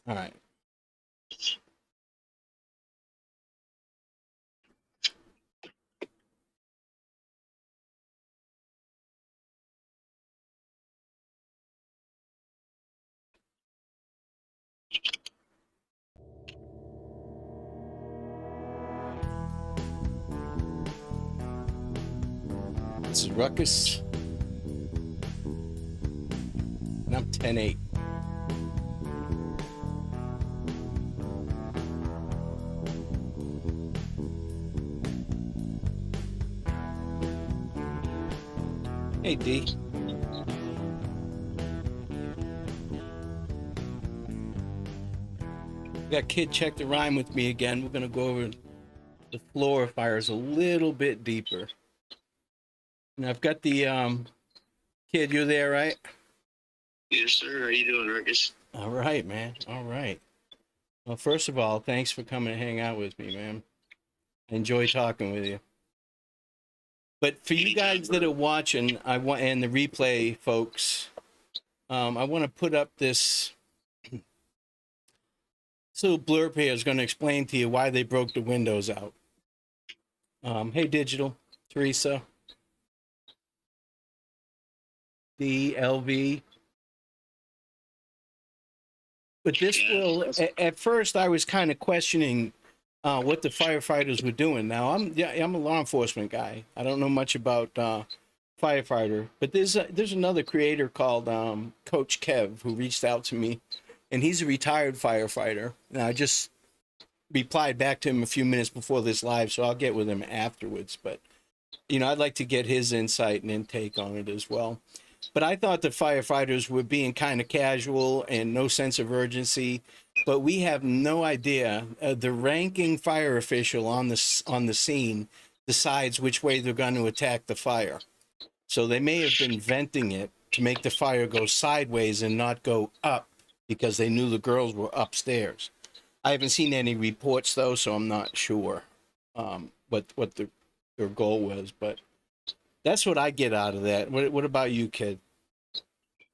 All right. This is Ruckus, and I'm 10-8. Hey, D. Got Kid check the rhyme with me again. We're going to go over the Flora fires a little bit deeper. And I've got the Kid, you're there, right? Yes, sir. How you doing, Ruckus? All right, man. All right. Well, first of all, thanks for coming to hang out with me, man. I enjoy talking with you. But for you guys that are watching, and the replay folks, I want to put up this little blurb here is going to explain to you why they broke the windows out. Hey, Digital, Teresa, DLV. But this will, at first, I was kind of questioning what the firefighters were doing. Now, I'm a law enforcement guy. I don't know much about firefighter, but there's another creator called Coach Kev who reached out to me, and he's a retired firefighter. And I just replied back to him a few minutes before this live, so I'll get with him afterwards. But I'd like to get his insight and intake on it as well. But I thought the firefighters were being kind of casual and no sense of urgency. But we have no idea. The ranking fire official on the scene decides which way they're going to attack the fire. So they may have been venting it to make the fire go sideways and not go up because they knew the girls were upstairs. I haven't seen any reports though, so I'm not sure what their goal was. But that's what I get out of that. What about you, Kid?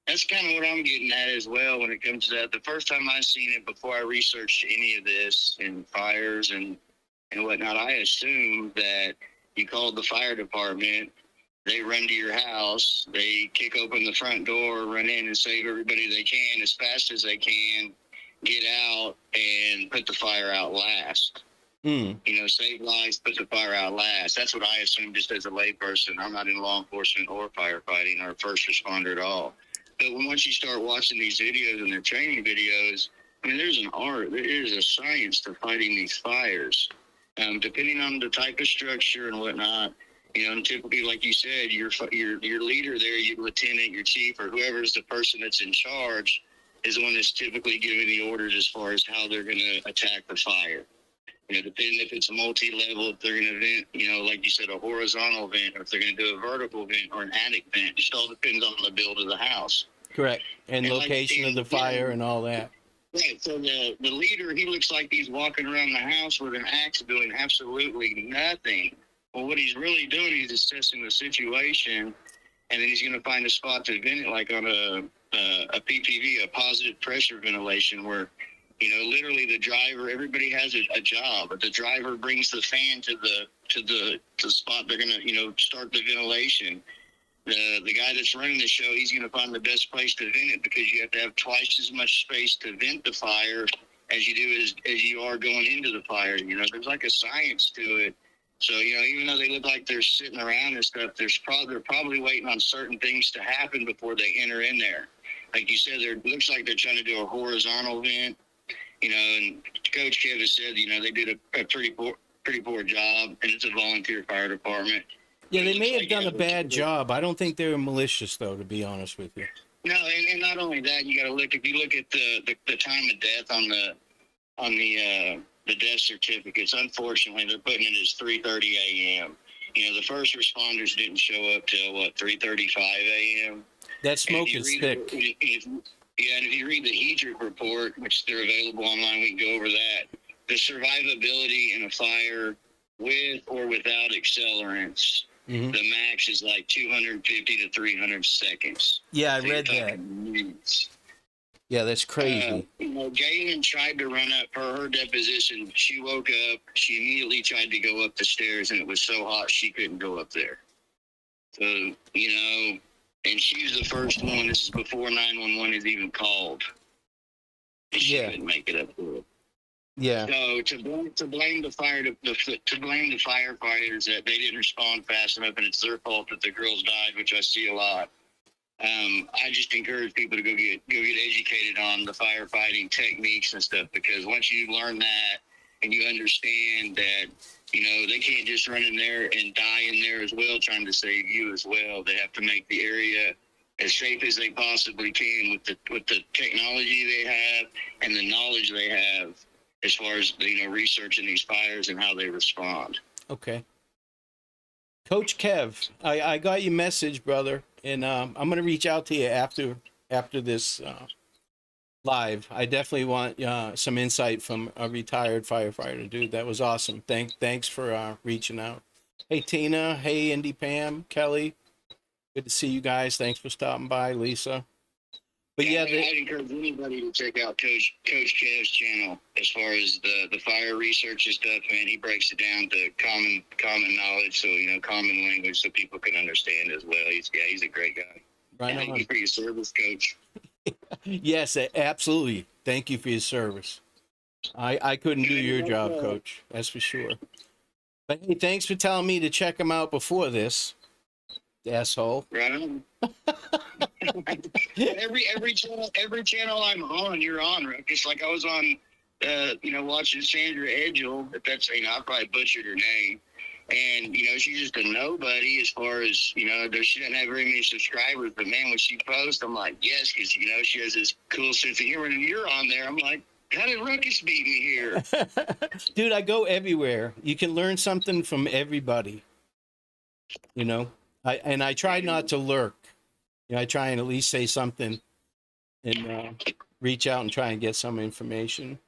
That's kind of what I'm getting at as well when it comes to that. The first time I seen it, before I researched any of this and fires and whatnot, I assumed that you called the fire department, they run to your house, they kick open the front door, run in and save everybody they can as fast as they can, get out and put the fire out last. Save lives, put the fire out last. That's what I assume just as a layperson. I'm not in law enforcement or firefighting or first responder at all. But once you start watching these videos and their training videos, I mean, there's an art, there is a science to fighting these fires. Depending on the type of structure and whatnot, and typically, like you said, your leader there, your lieutenant, your chief, or whoever's the person that's in charge is the one that's typically giving the orders as far as how they're going to attack the fire. Depending if it's a multi-level, if they're going to vent, like you said, a horizontal vent, or if they're going to do a vertical vent or an attic vent. It just all depends on the build of the house. Correct. And location of the fire and all that. Right. So the leader, he looks like he's walking around the house with an axe doing absolutely nothing. Well, what he's really doing, he's assessing the situation, and then he's going to find a spot to vent it, like on a PPV, a positive pressure ventilation, where literally the driver, everybody has a job, but the driver brings the fan to the spot they're going to, start the ventilation. The guy that's running the show, he's going to find the best place to vent it, because you have to have twice as much space to vent the fire as you do as you are going into the fire. There's like a science to it. So, even though they look like they're sitting around and stuff, they're probably waiting on certain things to happen before they enter in there. Like you said, it looks like they're trying to do a horizontal vent. And Coach Kev has said, they did a pretty poor job, and it's a volunteer fire department. Yeah, they may have done a bad job. I don't think they were malicious, though, to be honest with you. No, and not only that, you got to look. If you look at the time of death on the death certificates, unfortunately, they're putting it as 3:30 a.m. The first responders didn't show up till 3:35 a.m. That smoke is thick. And if you read the HEDRIC report, which they're available online, we can go over that. The survivability in a fire with or without accelerants, the max is like 250 to 300 seconds. Yeah, I read that. Minutes. Yeah, that's crazy. Galen tried to run up her deposition. She woke up. She immediately tried to go up the stairs, and it was so hot she couldn't go up there. So, and she was the first one. This is before 911 is even called. And she couldn't make it up there. Yeah. So to blame the firefighters that they didn't respond fast enough, and it's their fault that the girls died, which I see a lot. I just encourage people to go get educated on the firefighting techniques and stuff, because once you learn that and you understand that, they can't just run in there and die in there as well, trying to save you as well. They have to make the area as safe as they possibly can with the technology they have and the knowledge they have as far as, researching these fires and how they respond. Okay. Coach Kev, I got your message, brother, and I'm going to reach out to you after this live. I definitely want some insight from a retired firefighter, dude. That was awesome. Thanks for reaching out. Hey, Tina. Hey, Indy Pam, Kelly. Good to see you guys. Thanks for stopping by, Lisa. But I'd encourage anybody to check out Coach Kev's channel as far as the fire research and stuff. Man, he breaks it down to common knowledge, so common language, so people can understand as well. He's a great guy. Right. Thank you for your service, Coach. Yes, absolutely. Thank you for your service. I couldn't do your job, Coach. That's for sure. But hey, thanks for telling me to check him out before this, asshole. Right on. every channel I'm on, you're on, Ruckus. Like I was on, watching Sandra Edgel. If that's, I probably butchered her name, and she's just a nobody as far as she doesn't have very many subscribers. But man, when she posts, I'm like, yes, because she has this cool sense of humor, and you're on there. I'm like, how did Ruckus beat me here? Dude, I go everywhere. You can learn something from everybody. I try not to lurk. I try and at least say something and reach out and try and get some information.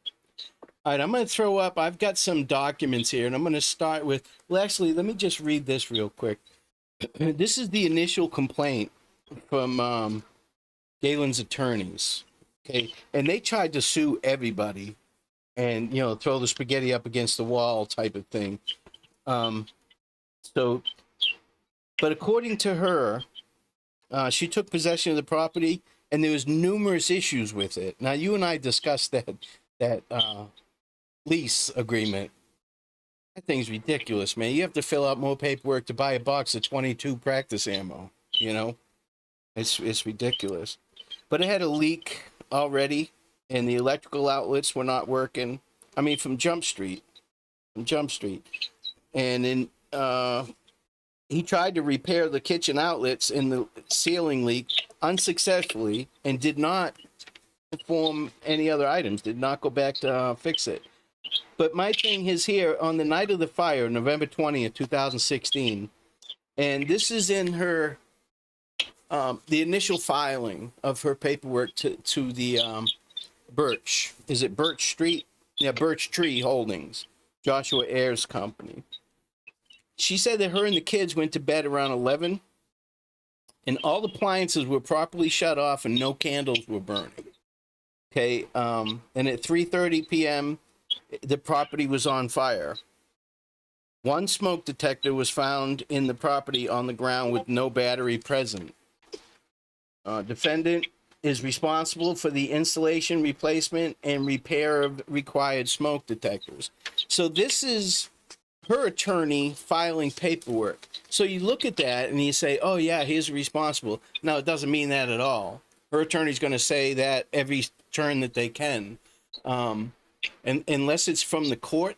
All right, I'm going to throw up. I've got some documents here, and I'm going to start with. Well, actually, let me just read this real quick. This is the initial complaint from Galen's attorneys. Okay, and they tried to sue everybody, and throw the spaghetti up against the wall type of thing. But according to her, she took possession of the property, and there was numerous issues with it. Now, you and I discussed that lease agreement. That thing's ridiculous, man. You have to fill out more paperwork to buy a box of 22 practice ammo. It's ridiculous. But it had a leak already, and the electrical outlets were not working. I mean, from Jump Street, and then he tried to repair the kitchen outlets in the ceiling leak unsuccessfully, and did not perform any other items, did not go back to fix it. But my thing is here, on the night of the fire, November 20th, 2016, and this is in her, the initial filing of her paperwork to the Birch. Is it Birch Street? Yeah, Birch Tree Holdings, Joshua Ayers Company. She said that her and the kids went to bed around 11, and all the appliances were properly shut off and no candles were burning. Okay, and at 3:30 p.m., the property was on fire. One smoke detector was found in the property on the ground with no battery present. Defendant is responsible for the installation, replacement, and repair of required smoke detectors. So this is her attorney filing paperwork. So you look at that and you say, oh yeah, he's responsible. No, it doesn't mean that at all. Her attorney's going to say that every turn that they can. And unless it's from the court,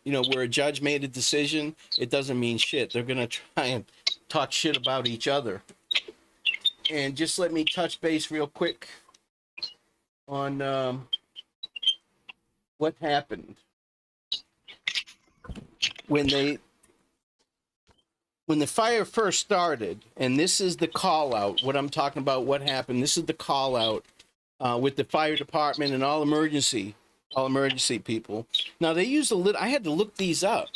where a judge made a decision, it doesn't mean shit. They're going to try and talk shit about each other. And just let me touch base real quick on what happened when the fire first started. And this is the call out, what I'm talking about, what happened. This is the call out with the fire department and all emergency people. Now they use I had to look these up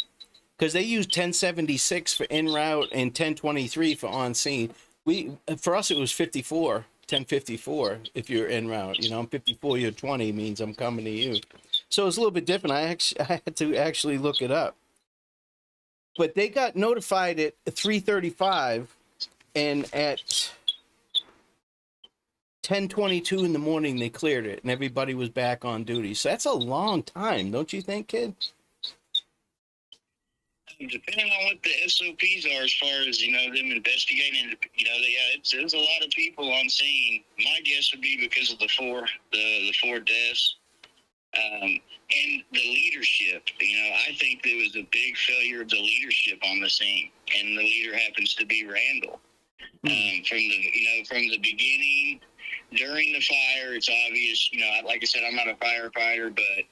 because they use 1076 for en route and 1023 for on scene. For us it was 54 10:54 if you're en route. You know, I'm 54, you're 20 means I'm coming to you. So it's a little bit different. I had to actually look it up. But they got notified at 3:35, and at 10:22 in the morning they cleared it, and everybody was back on duty. So that's a long time, don't you think, kid? Depending on what the SOPs are, as far as, you know, them investigating, you know, there's a lot of people on scene. My guess would be because of the four deaths, and the leadership. You know, I think there was a big failure of the leadership on the scene, and the leader happens to be Randall. From the beginning, during the fire, it's obvious. You know, like I said, I'm not a firefighter, but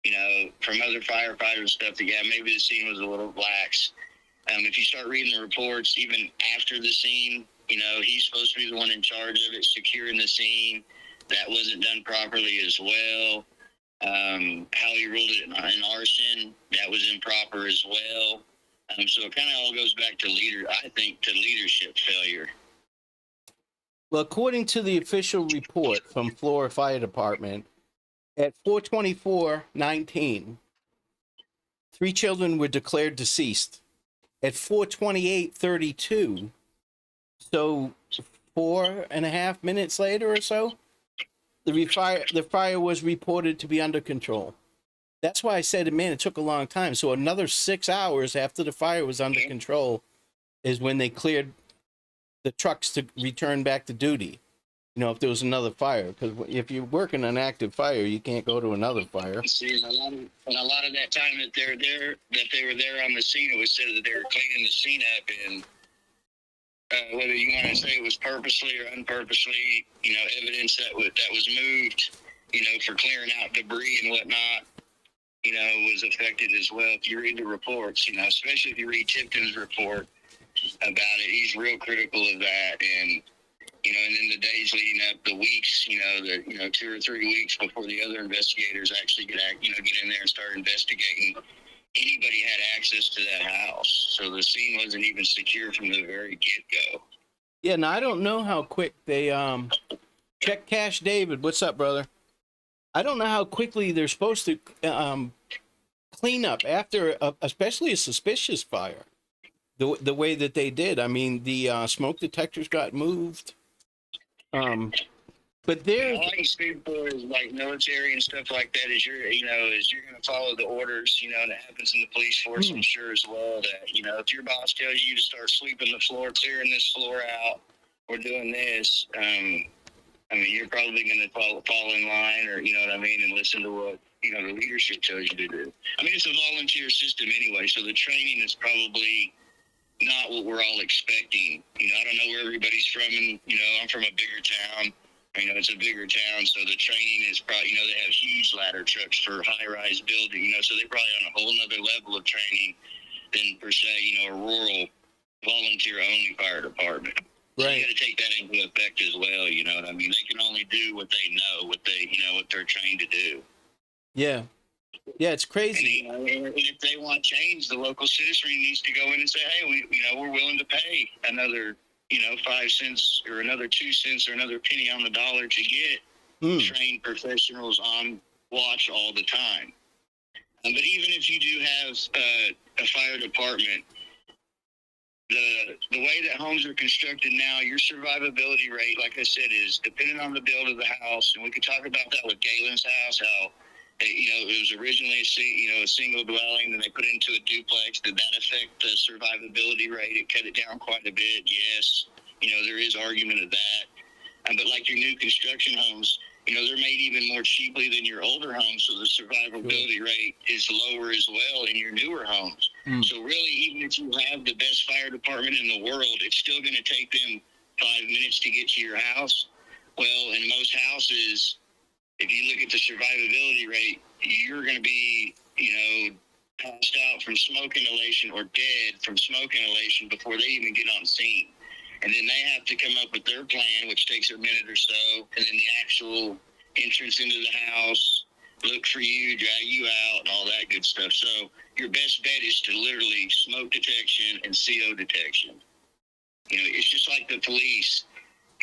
you know, from other firefighters stuff, that, yeah, maybe the scene was a little lax. If you start reading the reports, even after the scene, you know, he's supposed to be the one in charge of it, securing the scene. That wasn't done properly as well. How he ruled it in arson, that was improper as well. So it kind of all goes back to leadership failure. Well, according to the official report from Flora Fire Department, at 4:24:19, 3 children were declared deceased. At 4:28:32, so 4.5 minutes later or so, the fire was reported to be under control. That's why I said, man, it took a long time. So another 6 hours after the fire was under control is when they cleared the trucks to return back to duty. You know, if there was another fire, because if you're working an active fire, you can't go to another fire. See, and a lot of that time that they were there on the scene, it was said that they were cleaning the scene up, and whether you want to say it was purposely or unpurposely, you know, evidence that was moved, you know, for clearing out debris and whatnot, you know, was affected as well. If you read the reports, you know, especially if you read Tipton's report about it, he's real critical of that, and you know, and then the days leading up, the weeks, you know, 2 or 3 weeks before the other investigators actually get in there and start investigating, anybody had access to that house. So the scene wasn't even secure from the very get-go. Yeah, now I don't know how quick they check Cash David. What's up, brother? I don't know how quickly they're supposed to clean up after, especially a suspicious fire. The way that they did. I mean, the smoke detectors got moved. But there's all I speak for is like military and stuff like that. Is you're going to follow the orders. You know, and it happens in the police force. I'm sure as well that, you know, if your boss tells you to start sweeping the floor, clearing this floor out, or doing this, I mean, you're probably going to fall in line, or you know what I mean, and listen to what, you know, the leadership tells you to do. I mean, it's a volunteer system anyway, so the training is probably not what we're all expecting. You know, I don't know where everybody's from, and you know, I'm from a bigger town. You know, it's a bigger town, so the training is probably, you know, they have huge ladder trucks for high-rise building, you know, so they're probably on a whole nother level of training than, per se, you know, a rural volunteer-only fire department. So right. You got to take that into effect as well, you know what I mean? They can only do what they know, what they're trained to do. Yeah. Yeah, it's crazy. And if they want change, the local citizenry needs to go in and say, hey, we're willing to pay another, you know, 5 cents or another 2 cents or another penny on the dollar to get trained professionals on watch all the time. But even if you do have a fire department, the way that homes are constructed now, your survivability rate, like I said, is dependent on the build of the house. And we could talk about that with Galen's house, how, you know, it was originally a single dwelling, then they put it into a duplex. Did that affect the survivability rate? It cut it down quite a bit. Yes, you know, there is argument of that. But like your new construction homes, you know, they're made even more cheaply than your older homes, so the survivability rate is lower as well in your newer homes. So really, even if you have the best fire department in the world, it's still going to take them 5 minutes to get to your house. Well, in most houses, if you look at the survivability rate, you're going to be, you know, passed out from smoke inhalation or dead from smoke inhalation before they even get on scene. And then they have to come up with their plan, which takes a minute or so, and then the actual entrance into the house, look for you, drag you out, and all that good stuff. So your best bet is to literally smoke detection and CO detection. You know, it's just like the police.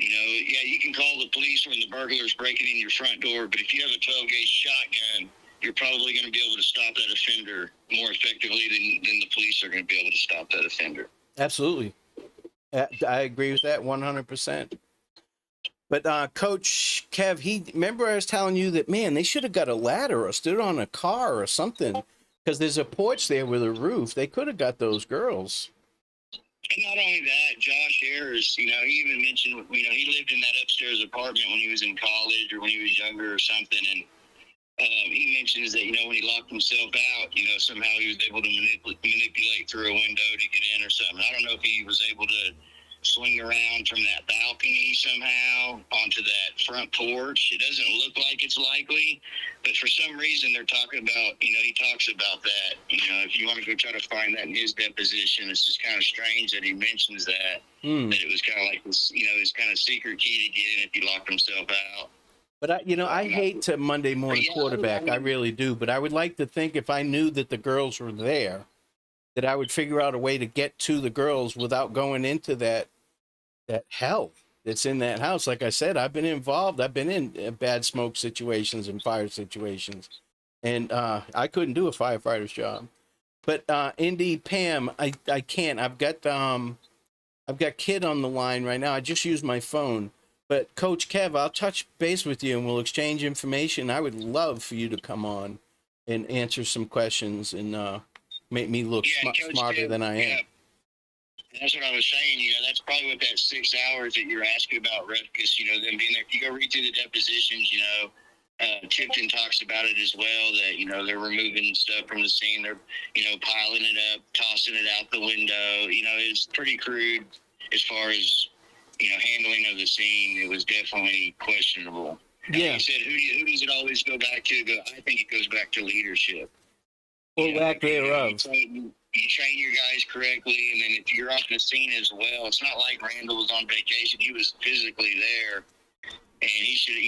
Yeah, you can call the police when the burglar's breaking in your front door, but if you have a 12-gauge shotgun, you're probably going to be able to stop that offender more effectively than the police are going to be able to stop that offender. Absolutely. I agree with that 100%. But Coach Kev, remember I was telling you that, man, they should have got a ladder or stood on a car or something, because there's a porch there with a roof. They could have got those girls. And not only that, Josh Harris, he even mentioned, he lived in that upstairs apartment when he was in college or when he was younger or something. And he mentions that, when he locked himself out, somehow he was able to manipulate through a window to get in or something. I don't know if he was able to swing around from that balcony somehow onto that front porch. It doesn't look like it's likely, but for some reason they're talking about, he talks about that. If you want to go try to find that in his deposition, it's just kind of strange that he mentions that, that it was kind of like this, his kind of secret key to get in if he locked himself out. But I hate to Monday morning quarterback. I really do. But I would like to think if I knew that the girls were there, that I would figure out a way to get to the girls without going into that hell that's in that house. Like I said, I've been involved. I've been in bad smoke situations and fire situations, and I couldn't do a firefighter's job. But Indy, Pam, I can't. I've got Kid on the line right now. I just used my phone. But Coach Kev, I'll touch base with you and we'll exchange information. I would love for you to come on and answer some questions and make me look smarter than I am. Yeah. That's what I was saying. That's probably what that 6 hours that you're asking about, Ruckus, them being there. If you go read through the depositions, Tipton talks about it as well, that, they're removing stuff from the scene. They're, piling it up, tossing it out the window. It's pretty crude as far as, handling of the scene. It was definitely questionable. Yeah. Like you said, who does it always go back to? I think it goes back to leadership. Or lack thereof. You train your guys correctly, and then if you're on the scene as well, it's not like Randall was on vacation. He was physically there, and he should,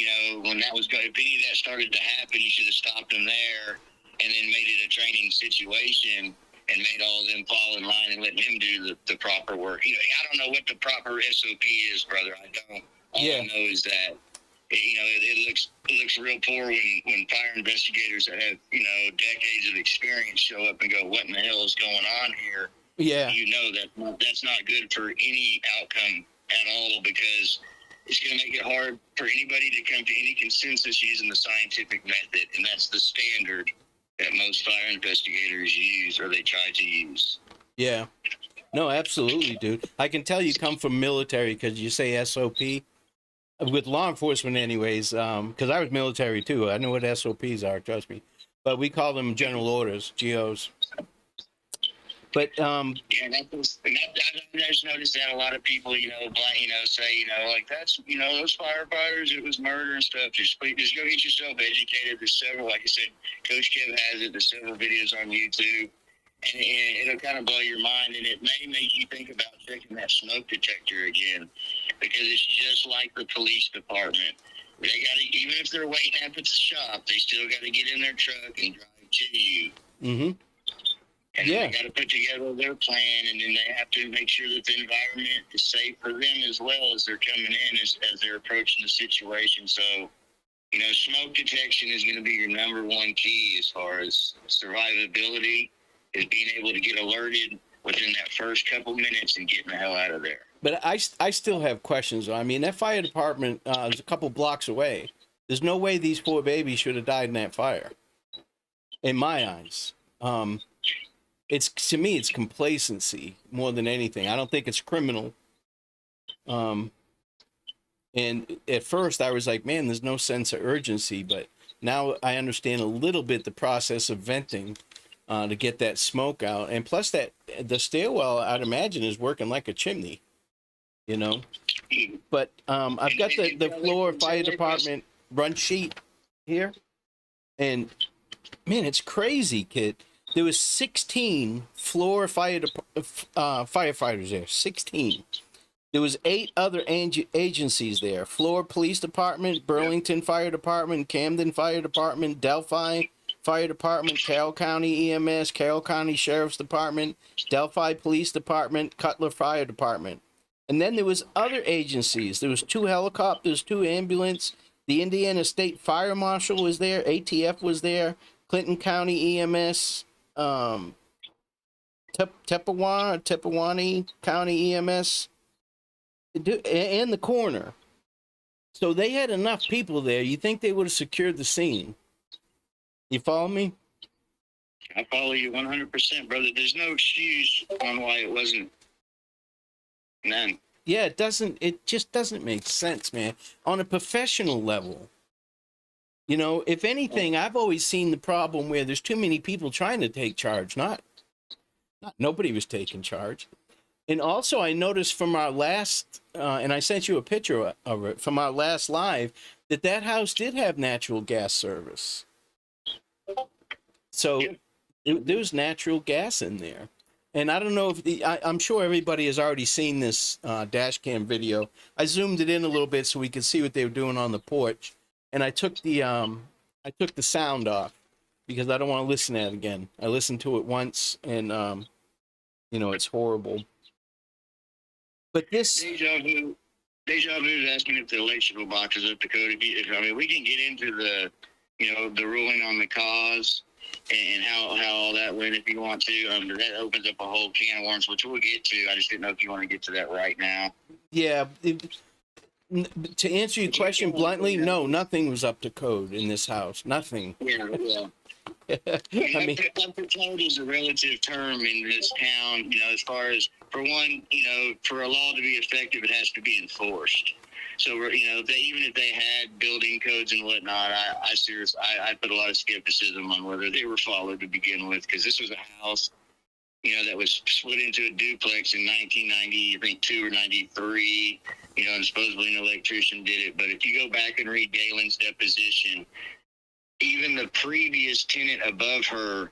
when that was going, if any of that started to happen, he should have stopped him there and then made it a training situation and made all of them fall in line and let him do the proper work. I don't know what the proper SOP is, brother. I don't. All I know is that, it looks real poor when fire investigators that have, decades of experience show up and go, what in the hell is going on here? Yeah. That's not good for any outcome at all, because it's going to make it hard for anybody to come to any consensus using the scientific method, and that's the standard that most fire investigators use or they try to use. Yeah. No, absolutely, dude. I can tell you come from military because you say SOP. With law enforcement anyways, because I was military too. I know what SOPs are, trust me. But we call them general orders, GOs. But I just noticed that a lot of people, say, like that's, those firefighters, it was murder and stuff. Just go get yourself educated. There's several, like I said, Coach Kev has it. There's several videos on YouTube, and it'll kind of blow your mind, and it may make you think about checking that smoke detector again, because it's just like the police department. They got to, even if they're waiting up at the shop, they still got to get in their truck and drive to you. Mm-hmm. And they got to put together their plan, and then they have to make sure that the environment is safe for them as well as they're coming in, as they're approaching the situation. So, smoke detection is going to be your number one key as far as survivability, is being able to get alerted within that first couple minutes and getting the hell out of there. But I still have questions. I mean, that fire department is a couple blocks away. There's no way these poor babies should have died in that fire, in my eyes. To me, it's complacency more than anything. I don't think it's criminal. And at first I was like, man, there's no sense of urgency. But now I understand a little bit the process of venting to get that smoke out. And plus that the stairwell, I'd imagine, is working like a chimney, But I've got the Flora Fire Department run sheet here. And, man, it's crazy, kid. There was 16 Flora firefighters there, 16. There was 8 other agencies there: Flora Police Department, Burlington Fire Department, Camden Fire Department, Delphi Fire Department, Carroll County EMS, Carroll County Sheriff's Department, Delphi Police Department, Cutler Fire Department. And then there was other agencies. There was 2 helicopters, 2 ambulance. The Indiana State Fire Marshal was there. ATF was there. Clinton County EMS, Tepewani County EMS, and the coroner. So they had enough people there. You think they would have secured the scene? You follow me? I follow you 100%, brother. There's no excuse on why it wasn't. None. Yeah, it just doesn't make sense, man. On a professional level, you know, if anything, I've always seen the problem where there's too many people trying to take charge. Not nobody was taking charge. And also, I noticed from our last, and I sent you a picture of it from our last live, that house did have natural gas service. So there was natural gas in there. And I don't know if I'm sure everybody has already seen this dash cam video. I zoomed it in a little bit so we could see what they were doing on the porch. And I took the sound off because I don't want to listen to it again. I listened to it once and, you know, it's horrible. But this Deja vu is asking if the electrical box is up to code. I mean, we can get into the, you know, the ruling on the cause and how all that went if you want to. That opens up a whole can of worms, which we'll get to. I just didn't know if you want to get to that right now. Yeah. To answer your question bluntly, no, nothing was up to code in this house. Nothing. Yeah. I mean, up to code is a relative term in this town, you know, as far as, for one, you know, for a law to be effective, it has to be enforced. So, you know, even if they had building codes and whatnot, I put a lot of skepticism on whether they were followed to begin with, because this was a house, you know, that was split into a duplex in 1990, I think 2 or 93, you know, and supposedly an electrician did it. But if you go back and read Galen's deposition, even the previous tenant above her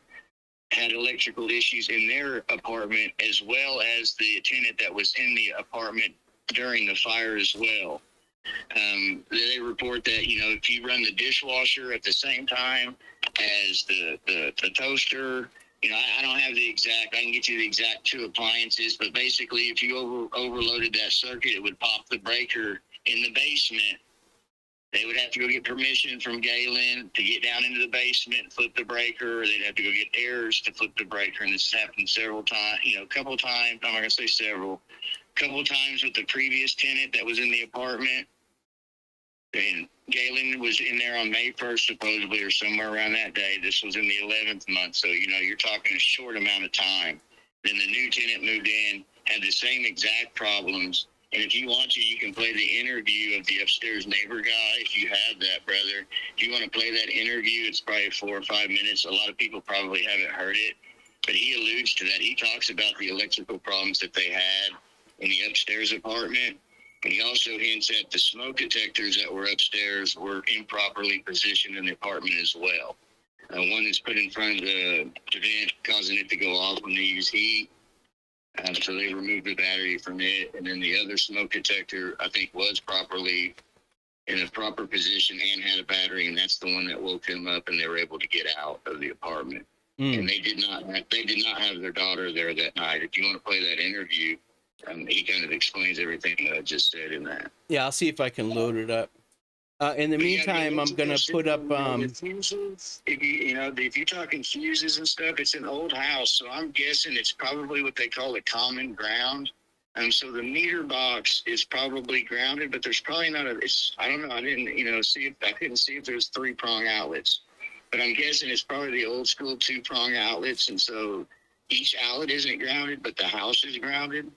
had electrical issues in their apartment, as well as the tenant that was in the apartment during the fire as well. They report that, you know, if you run the dishwasher at the same time as the toaster, you know, I don't have the exact, I can get you the exact 2 appliances, but basically if you overloaded that circuit, it would pop the breaker in the basement. They would have to go get permission from Galen to get down into the basement and flip the breaker, or they'd have to go get heirs to flip the breaker. And this happened several times, you know, a couple times. I'm not going to say several. A couple times with the previous tenant that was in the apartment. And Galen was in there on May 1st, supposedly, or somewhere around that day. This was in the 11th month. So, you know, you're talking a short amount of time. Then the new tenant moved in, had the same exact problems. And if you want to, you can play the interview of the upstairs neighbor guy. If you have that, brother, if you want to play that interview, it's probably 4 or 5 minutes. A lot of people probably haven't heard it, but he alludes to that. He talks about the electrical problems that they had in the upstairs apartment. And he also hints at the smoke detectors that were upstairs were improperly positioned in the apartment as well. One is put in front of the vent, causing it to go off when they use heat. So they removed the battery from it, and then the other smoke detector, I think, was properly in a proper position and had a battery, and that's the one that woke them up, and they were able to get out of the apartment. And they did not have their daughter there that night. If you want to play that interview, he kind of explains everything that I just said in that. Yeah, I'll see if I can load it up. In the meantime, I'm gonna put up. Fuses, if you're talking fuses and stuff, it's an old house, so I'm guessing it's probably what they call a common ground. So the meter box is probably grounded, but there's probably not I don't know. I didn't, I couldn't see if there's 3-prong outlets, but I'm guessing it's probably the old school 2-prong outlets, and so each outlet isn't grounded, but the house is grounded.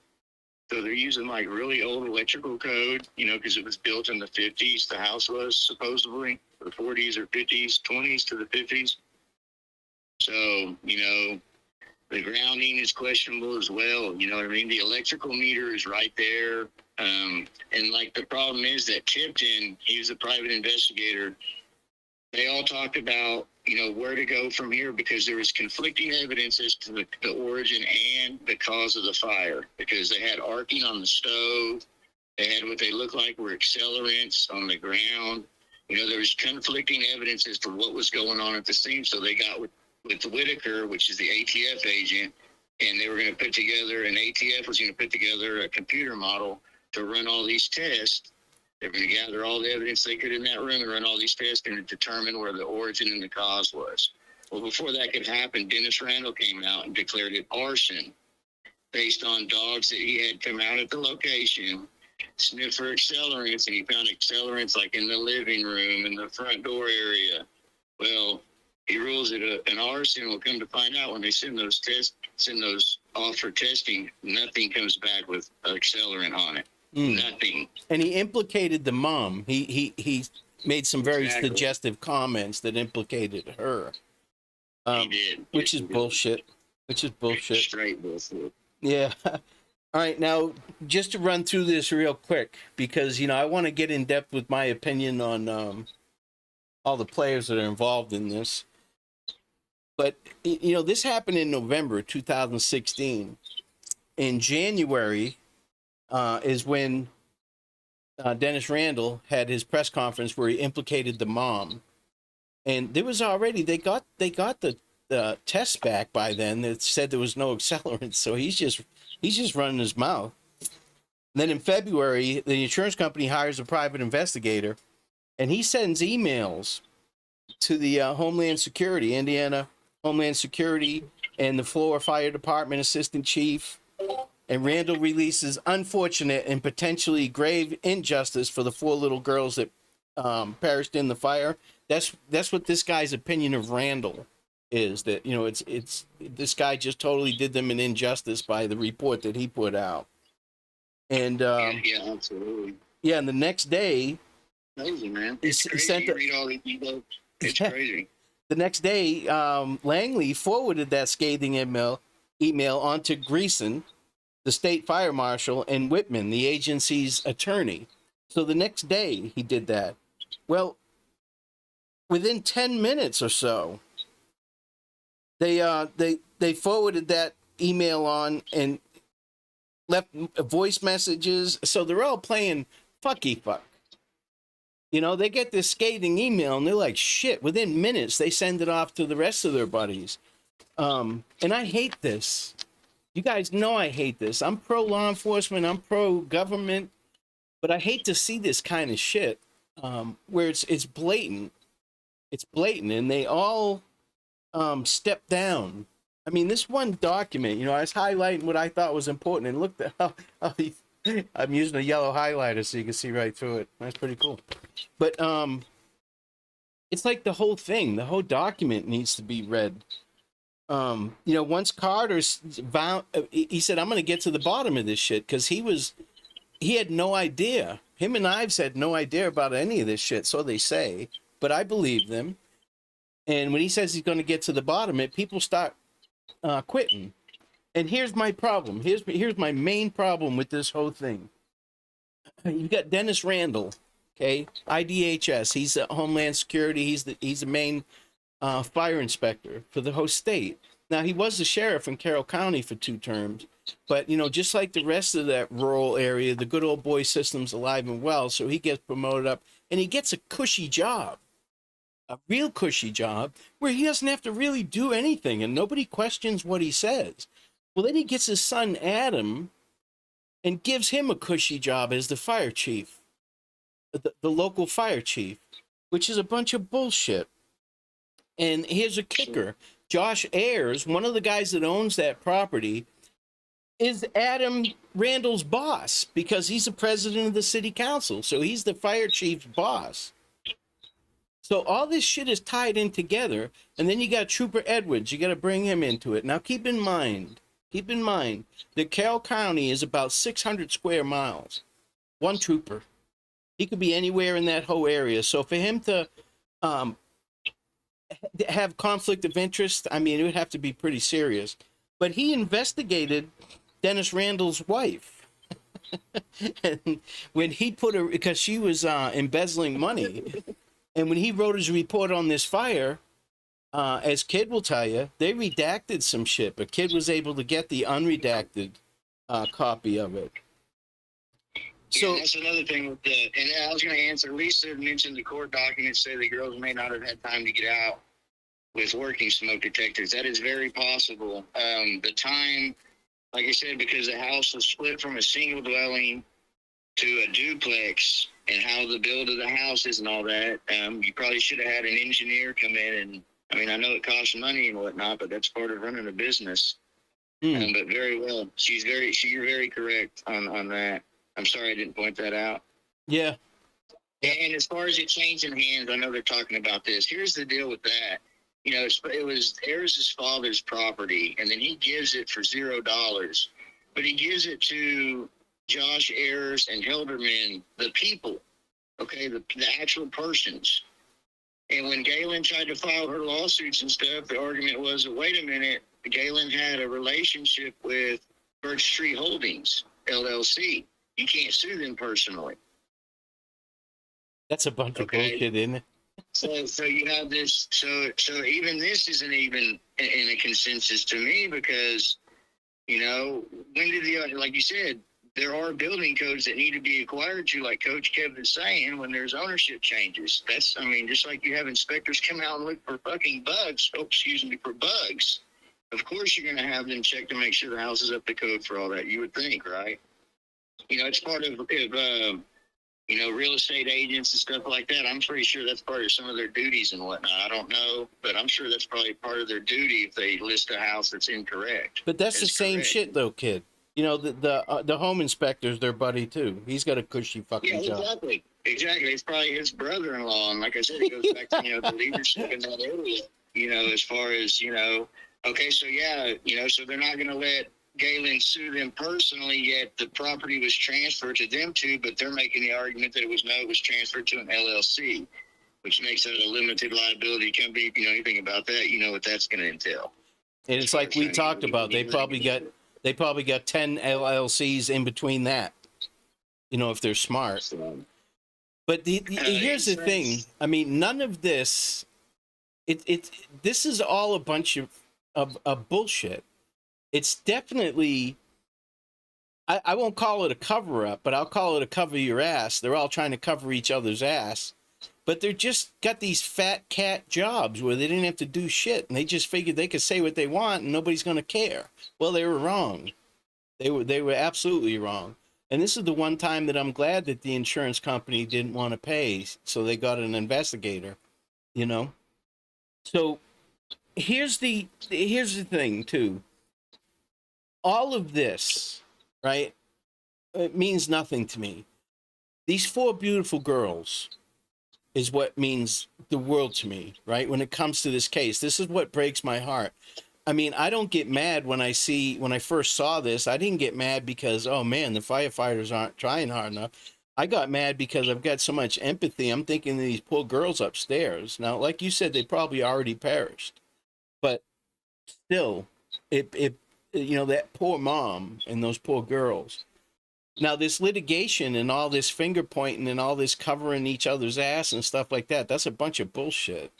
So they're using like really old electrical code, because it was built in the 50s. The house was supposedly the 40s or 50s, 20s to the 50s. So, the grounding is questionable as well. You know what I mean? The electrical meter is right there. And like the problem is that Tipton, he was a private investigator. They all talked about, where to go from here because there was conflicting evidence as to the origin and the cause of the fire, because they had arcing on the stove. They had what they looked like were accelerants on the ground. There was conflicting evidence as to what was going on at the scene. So they got with Whitaker, which is the ATF agent, and they were going to put together, an ATF was going to put together a computer model to run all these tests. They were going to gather all the evidence they could in that room and run all these tests and determine where the origin and the cause was. Well, before that could happen, Dennis Randall came out and declared it arson based on dogs that he had come out at the location, sniff for accelerants, and he found accelerants like in the living room, in the front door area. Well, he rules it an arson. Will come to find out when they send those off for testing, nothing comes back with accelerant on it. Nothing. And he implicated the mom. He made some very Exactly. suggestive comments that implicated her. He did. Which is bullshit. Straight bullshit. Yeah. All right. Now, just to run through this real quick, because, I want to get in depth with my opinion on all the players that are involved in this. But, this happened in November 2016. In January is when Dennis Randall had his press conference where he implicated the mom. And there was already, they got the tests back by then that said there was no accelerant. So he's just running his mouth. And then in February, the insurance company hires a private investigator, and he sends emails to the Homeland Security, Indiana Homeland Security, and the Flora Fire Department Assistant Chief. And Randall releases unfortunate and potentially grave injustice for the 4 little girls that perished in the fire. That's what this guy's opinion of Randall is, that it's this guy just totally did them an injustice by the report that he put out. And yeah, absolutely. Yeah, and the next day, crazy, man. He It's crazy. sent You read all these emails. It's crazy. The next day, Langley forwarded that scathing email onto Greason, the state fire marshal, and Whitman, the agency's attorney. So the next day he did that. Well, within 10 minutes or so, they forwarded that email on and left voice messages. So they're all playing fucky fuck. They get this scathing email and they're like, shit, within minutes they send it off to the rest of their buddies. And I hate this. You guys know I hate this. I'm pro law enforcement. I'm pro government, but I hate to see this kind of shit where it's blatant. It's blatant, and they all step down. I mean, this one document, I was highlighting what I thought was important, and look at how I'm using a yellow highlighter so you can see right through it. That's pretty cool. But it's like the whole thing, the whole document needs to be read. Once Carter's vowed, he said, I'm going to get to the bottom of this shit, because he had no idea. Him and Ives had no idea about any of this shit, so they say, but I believe them. And when he says he's going to get to the bottom of it, people start quitting. And here's my problem. Here's my main problem with this whole thing. You've got Dennis Randall, okay, IDHS. He's at Homeland Security. He's the main fire inspector for the whole state. Now, he was the sheriff in Carroll County for 2 terms, but just like the rest of that rural area, the good old boy system's alive and well, so he gets promoted up, and he gets a cushy job, a real cushy job, where he doesn't have to really do anything, and nobody questions what he says. Well, then he gets his son, Adam, and gives him a cushy job as the fire chief, the local fire chief, which is a bunch of bullshit. And here's a kicker. Josh Ayers, one of the guys that owns that property, is Adam Randall's boss, because he's the president of the city council. So he's the fire chief's boss. So all this shit is tied in together. And then you got Trooper Edwards. You got to bring him into it. Now, keep in mind that Carroll County is about 600 square miles. One trooper. He could be anywhere in that whole area. So for him to have conflict of interest, I mean, it would have to be pretty serious. But he investigated Dennis Randall's wife. And when he put her, because she was embezzling money, and when he wrote his report on this fire, as Kid will tell you, they redacted some shit, but Kid was able to get the unredacted copy of it. So that's another thing with the, and I was going to answer, Lisa mentioned the court documents say the girls may not have had time to get out. with working smoke detectors. That is very possible. The time, like I said, because the house was split from a single dwelling to a duplex, and how the build of the house is and all that, you probably should have had an engineer come in. And I mean, I know it costs money and whatnot, but that's part of running a business. But very well, you're very correct on that. I'm sorry I didn't point that out. Yeah. And as far as it changing hands, I know they're talking about this. Here's the deal with that. You know, it was Ayers' father's property, and then he gives it for $0, but he gives it to Josh Ayers and Helderman, the people, okay, the actual persons. And when Galen tried to file her lawsuits and stuff, the argument was, wait a minute, Galen had a relationship with Birch Tree Holdings, LLC. You can't sue them personally. That's a bunch of bullshit, isn't it? So you have this. So even this isn't even in a consensus to me, because, you know, when did like you said, there are building codes that need to be acquired to, like Coach Kevin is saying, when there's ownership changes. That's, I mean, just like you have inspectors come out and look for fucking bugs. Oh, excuse me, for bugs. Of course, you're going to have them check to make sure the house is up to code for all that. You would think, right? You know, it's part of you know, real estate agents and stuff like that. I'm pretty sure that's part of some of their duties and whatnot. I don't know, but I'm sure that's probably part of their duty if they list a house that's incorrect. But that's the same shit, though, kid. You know, the home inspector's their buddy too. He's got a cushy fucking job. Exactly. It's probably his brother-in-law, and like I said, it goes back to, you know, the leadership in that area. You know, as far as, you know, okay, so yeah, you know, so they're not going to let Galen sue them personally, yet the property was transferred to them too, but they're making the argument that it was transferred to an LLC, which makes it a limited liability company. If you know anything about that, you know what that's going to entail. And it's like we talked about. They probably got 10 LLCs in between that. You know, if they're smart. But here's the thing. I mean, none of this. This is all a bunch of bullshit. It's definitely, I won't call it a cover-up, but I'll call it a cover your ass. They're all trying to cover each other's ass. But they're just got these fat cat jobs where they didn't have to do shit. And they just figured they could say what they want and nobody's going to care. Well, they were wrong. They were absolutely wrong. And this is the one time that I'm glad that the insurance company didn't want to pay. So they got an investigator, you know? So here's the thing, too. All of this, right, it means nothing to me. These 4 beautiful girls is what means the world to me, right? When it comes to this case, this is what breaks my heart. I mean, I don't get mad when I first saw this, I didn't get mad because, oh man, the firefighters aren't trying hard enough. I got mad because I've got so much empathy. I'm thinking of these poor girls upstairs. Now, like you said, they probably already perished, but still, it you know, that poor mom and those poor girls. Now, this litigation and all this finger pointing and all this covering each other's ass and stuff like that, that's a bunch of bullshit.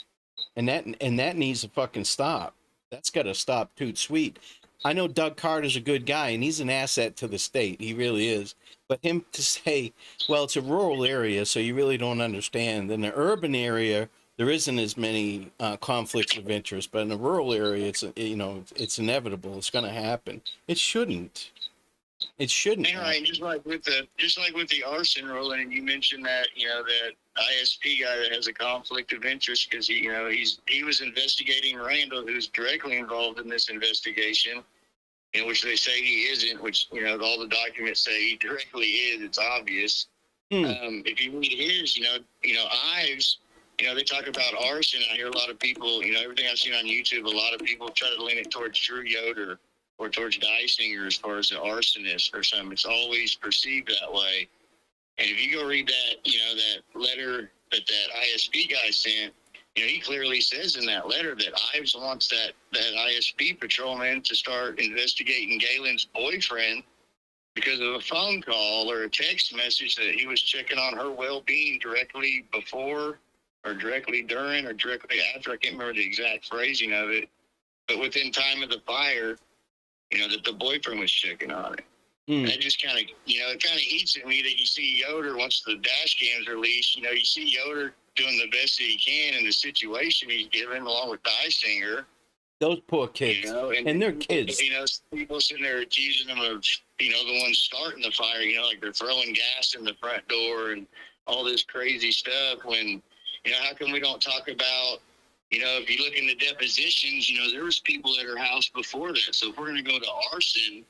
And that needs to fucking stop. That's got to stop toot sweet. I know Doug Carter's a good guy, and he's an asset to the state. He really is. But him to say, well, it's a rural area, so you really don't understand. In the urban area, there isn't as many conflicts of interest, but in a rural area, it's inevitable. It's going to happen. It shouldn't. It shouldn't. And right, just like with the arson ruling, and you mentioned that, you know, that ISP guy that has a conflict of interest because he was investigating Randall, who's directly involved in this investigation, in which they say he isn't, which, you know, all the documents say he directly is. It's obvious. If you read his, Ives. You know, they talk about arson. I hear a lot of people, you know, everything I've seen on YouTube, a lot of people try to lean it towards Drew Yoder or towards Dysinger as far as the arsonist or something. It's always perceived that way. And if you go read that, you know, that letter that ISP guy sent, you know, he clearly says in that letter that Ives wants that ISP patrolman to start investigating Galen's boyfriend because of a phone call or a text message that he was checking on her well-being directly before or directly during or directly after. I can't remember the exact phrasing of it, but within time of the fire, you know, that the boyfriend was checking on it. That just kind of, you know, it kind of eats at me that you see Yoder once the dash cams are released. You know, you see Yoder doing the best that he can in the situation he's given, along with Dysinger. Those poor kids, You know, and they're kids. You know, people sitting there accusing them of, you know, the ones starting the fire. You know, like they're throwing gas in the front door and all this crazy stuff. When, you know, how come we don't talk about, you know, if you look in the depositions, you know, there was people at her house before that. So if we're going to go to arson,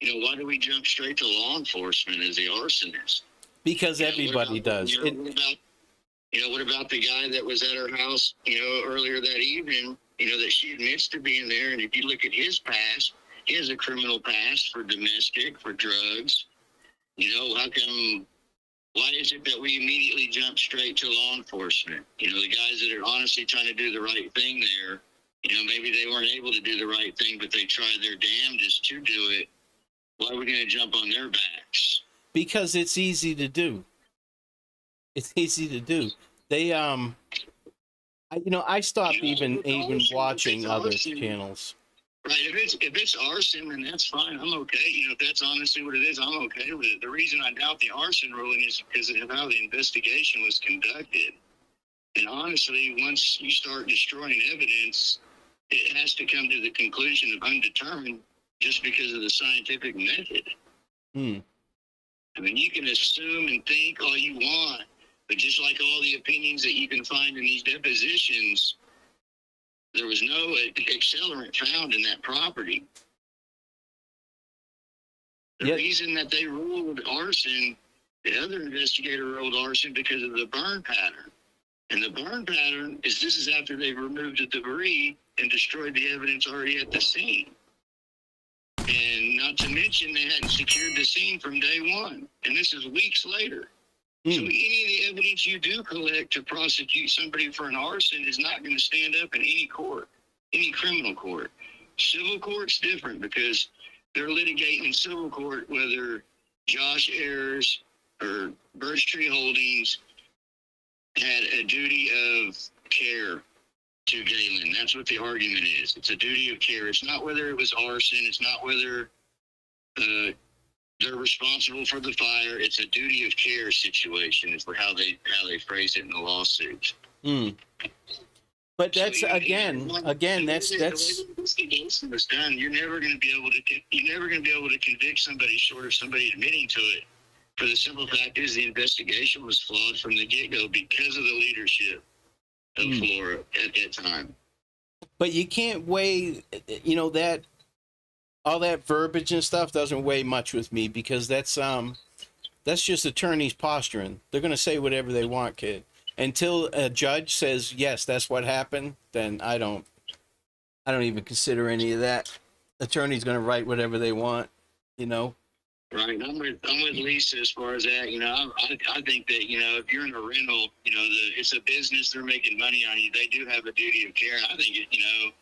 you know, why do we jump straight to law enforcement as the arsonist? Because everybody does. You know, what about the guy that was at her house, you know, earlier that evening, you know, that she admits to being there? And if you look at his past, he has a criminal past for domestic, for drugs. You know, why is it that we immediately jump straight to law enforcement? You know, the guys that are honestly trying to do the right thing there, you know, maybe they weren't able to do the right thing, but they tried their damnedest to do it. Why are we going to jump on their backs? Because it's easy to do. It's easy to do. They I stopped even watching other channels. Right. If it's arson, then that's fine. I'm okay. You know, if that's honestly what it is, I'm okay with it. The reason I doubt the arson ruling is because of how the investigation was conducted. And honestly, once you start destroying evidence, it has to come to the conclusion of undetermined just because of the scientific method. I mean, you can assume and think all you want, but just like all the opinions that you can find in these depositions, there was no accelerant found in that property. The reason that they ruled arson, the other investigator ruled arson because of the burn pattern. And the burn pattern this is after they've removed the debris and destroyed the evidence already at the scene. And not to mention they hadn't secured the scene from day one. And this is weeks later. So any of the evidence you do collect to prosecute somebody for an arson is not going to stand up in any court, any criminal court. Civil court's different because they're litigating in civil court whether Josh Ayers or Birch Tree Holdings had a duty of care to Galen. That's what the argument is. It's a duty of care. It's not whether it was arson. It's not whether they're responsible for the fire. It's a duty of care situation is how they phrase it in the lawsuit. But that's so, again that's the way the investigation was done. You're never going to be able to convict somebody short of somebody admitting to it. For the simple fact is the investigation was flawed from the get-go because of the leadership of Flora at that time. But you can't weigh, you know, that all that verbiage and stuff doesn't weigh much with me because that's just attorneys posturing. They're going to say whatever they want, kid. Until a judge says, yes, that's what happened, then I don't even consider any of that. Attorney's going to write whatever they want, you know. Right, I'm with Lisa as far as that. You know, I think that, you know, if you're in a rental, you know, it's a business, they're making money on you. They do have a duty of care. I think, you know,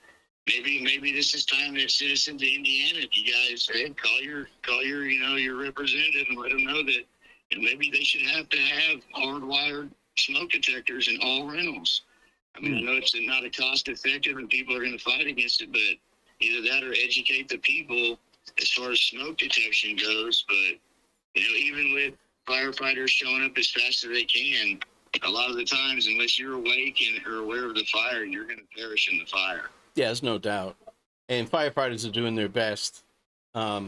maybe this is time that citizens of Indiana, if you guys call your you know, your representative and let them know that, you know, maybe they should have to have hardwired smoke detectors in all rentals. I mean, I know it's not a cost effective and people are going to fight against it, but either that or educate the people as far as smoke detection goes. But, you know, even with firefighters showing up as fast as they can, a lot of the times, unless you're awake and are aware of the fire, you're going to perish in the fire. Yeah, there's no doubt. And firefighters are doing their best. I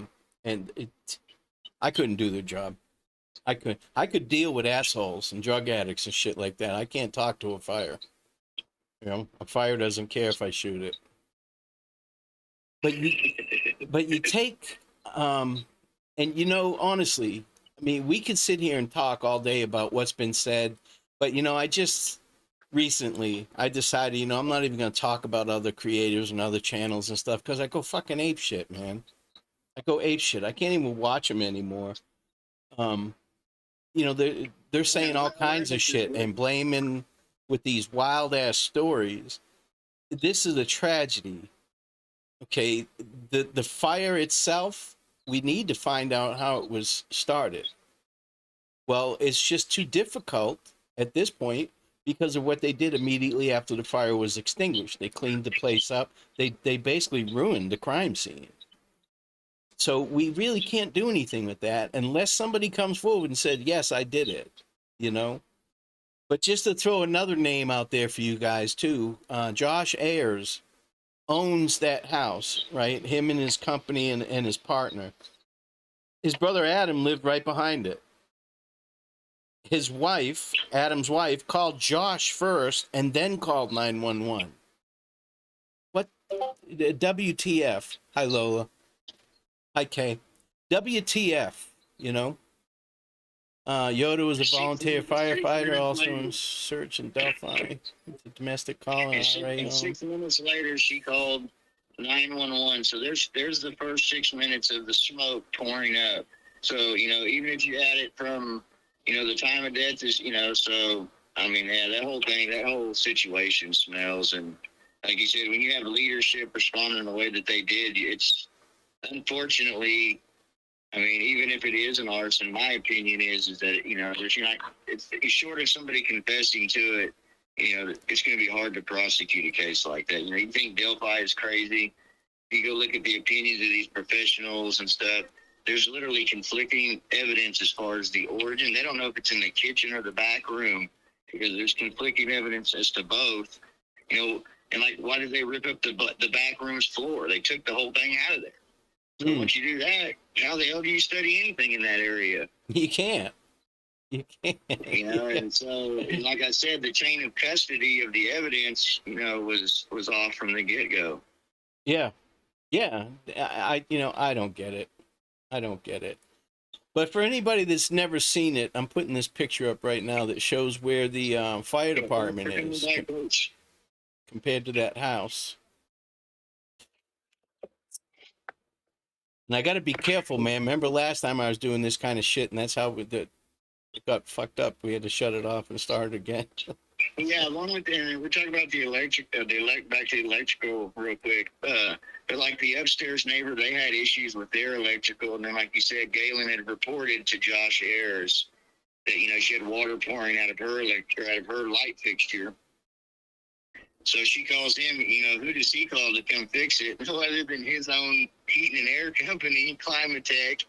couldn't do their job. I could deal with assholes and drug addicts and shit like that. I can't talk to a fire. You know, a fire doesn't care if I shoot it. But you take, and you know, honestly, I mean, we could sit here and talk all day about what's been said, but you know, I just recently I decided, you know, I'm not even going to talk about other creators and other channels and stuff because I go fucking ape shit, man. I go ape shit. I can't even watch them anymore. You know, they're saying all kinds of shit and blaming with these wild ass stories. This is a tragedy. Okay, the fire itself, we need to find out how it was started. Well, it's just too difficult at this point because of what they did immediately after the fire was extinguished. They cleaned the place up. They basically ruined the crime scene. So we really can't do anything with that unless somebody comes forward and said, yes, I did it, you know? But just to throw another name out there for you guys too, Josh Ayers owns that house, right? Him and his company and his partner. His brother Adam lived right behind it. His wife, Adam's wife, called Josh first and then called 911. What? WTF? Hi, Lola. Hi, Kay. WTF, you know? Yoda was a volunteer firefighter, also in search in Delphi. The domestic call. And 6 minutes later, she called 911. So there's the first 6 minutes of the smoke pouring up. So, even if you add it from, the time of death is, so, I mean, yeah, that whole situation smells. And like you said, when you have leadership responding the way that they did, it's unfortunately, I mean, even if it is an arson, my opinion is that, it's short of somebody confessing to it, it's going to be hard to prosecute a case like that. You think Delphi is crazy. You go look at the opinions of these professionals and stuff. There's literally conflicting evidence as far as the origin. They don't know if it's in the kitchen or the back room because there's conflicting evidence as to both. And like, why did they rip up the back room's floor? They took the whole thing out of there. So once you do that, how the hell do you study anything in that area? You can't. You can't. And so, and like I said, the chain of custody of the evidence, was off from the get-go. Yeah. Yeah. I don't get it. I don't get it. But for anybody that's never seen it, I'm putting this picture up right now that shows where the fire department is compared to that house. And I got to be careful, man. Remember last time I was doing this kind of shit, and that's how it got fucked up. We had to shut it off and start again. Yeah, along with that, we're talking about the back to the electrical real quick. But like the upstairs neighbor, they had issues with their electrical, and then like you said, Galen had reported to Josh Ayers that she had water pouring out of her light fixture. So she calls him, who does he call to come fix it? No other than his own heating and air company, Climatech,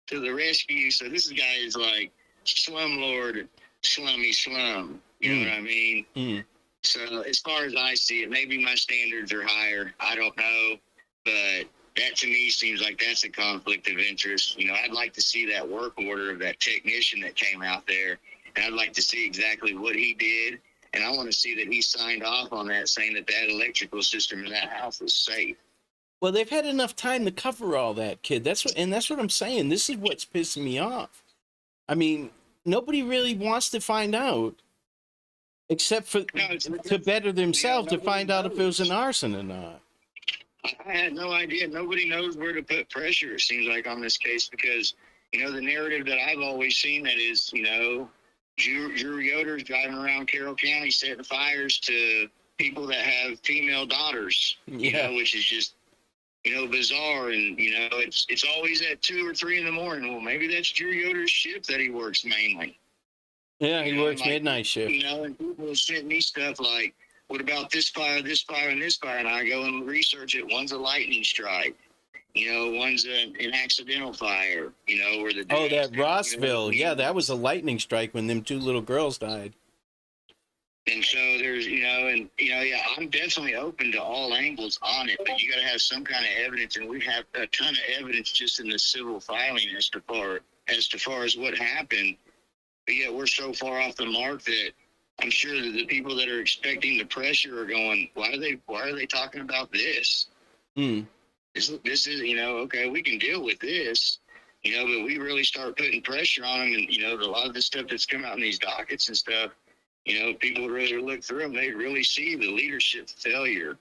to the rescue. So this guy is like slumlord, slummy slum. You know what I mean? Mm. So as far as I see it, maybe my standards are higher. I don't know. But that to me seems like that's a conflict of interest. I'd like to see that work order of that technician that came out there. And I'd like to see exactly what he did. And I want to see that he signed off on that, saying that electrical system in that house was safe. Well, they've had enough time to cover all that, kid. That's what I'm saying. This is what's pissing me off. I mean, nobody really wants to find out, except for to better themselves to find out if it was an arson or not. I had no idea. Nobody knows where to put pressure, it seems like, on this case, because, the narrative that I've always seen that is, Drew Yoder's driving around Carroll County setting fires to people that have female daughters, which is just, bizarre. And, it's always at 2 or 3 in the morning. Well, maybe that's Drew Yoder's shift that he works mainly. Yeah, he works midnight shift. And people have sent me stuff like, what about this fire, and this fire? And I go and research it. One's a lightning strike. One's an accidental fire, where the... Oh, that Rossville. Yeah, that was a lightning strike when them 2 little girls died. And so there's, I'm definitely open to all angles on it, but you got to have some kind of evidence, and we have a ton of evidence just in the civil filing as far as what happened. But yet we're so far off the mark that I'm sure that the people that are expecting the pressure are going, why are they talking about this? This is, okay, we can deal with this, but we really start putting pressure on them, and, a lot of the stuff that's come out in these dockets and stuff, people really look through them. They really see the leadership failure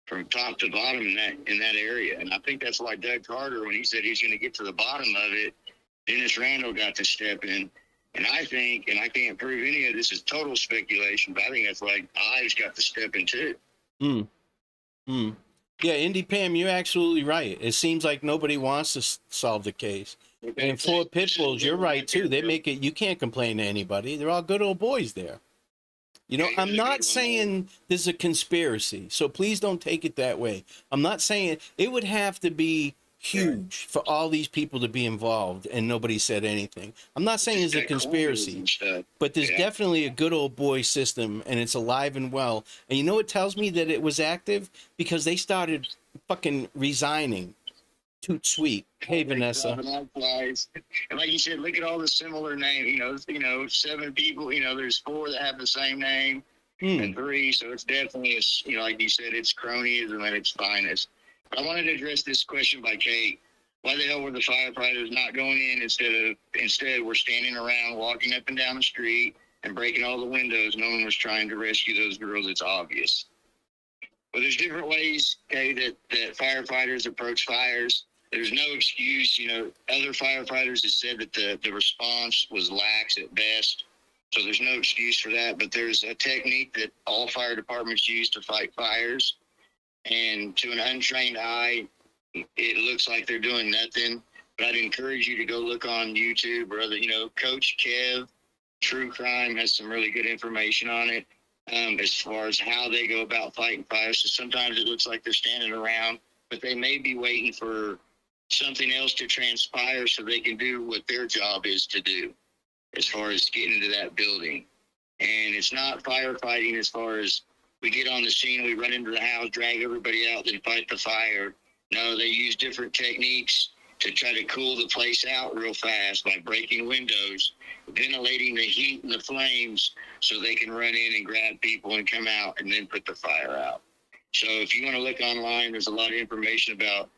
from top to bottom in that area. And I think that's why Doug Carter, when he said he's going to get to the bottom of it, Dennis Randall got to step in. And I think, and I can't prove any of this is total speculation, but I think that's why Ives got to step in too. Yeah, Indy Pam, you're absolutely right. It seems like nobody wants to solve the case. And for Pitbulls, you're right too. They make it, you can't complain to anybody. They're all good old boys there. I'm not saying there's a conspiracy, so please don't take it that way. I'm not saying it would have to be huge for all these people to be involved, and nobody said anything. I'm not saying it's a conspiracy, but there's definitely a good old boy system, and it's alive and well. And you know what tells me that it was active? Because they started fucking resigning. Toot sweet. Hey, Vanessa. And like you said, look at all the similar names. You know, 7 people. You know, there's 4 that have the same name, and 3. So it's definitely, you know, like you said, it's cronyism at its finest. But I wanted to address this question by Kate. Why the hell were the firefighters not going in instead we're standing around, walking up and down the street and breaking all the windows? No one was trying to rescue those girls. It's obvious. But there's different ways, okay, that firefighters approach fires. There's no excuse. You know, other firefighters have said that the response was lax at best. So there's no excuse for that. But there's a technique that all fire departments use to fight fires. And to an untrained eye, it looks like they're doing nothing. But I'd encourage you to go look on YouTube or other, you know, Coach Kev, True Crime has some really good information on it. As far as how they go about fighting fires. So sometimes it looks like they're standing around, but they may be waiting for something else to transpire so they can do what their job is to do as far as getting into that building. And it's not firefighting as far as we get on the scene, we run into the house, drag everybody out, then fight the fire. No, they use different techniques to try to cool the place out real fast by breaking windows, ventilating the heat and the flames so they can run in and grab people and come out and then put the fire out. So if you want to look online, there's a lot of information about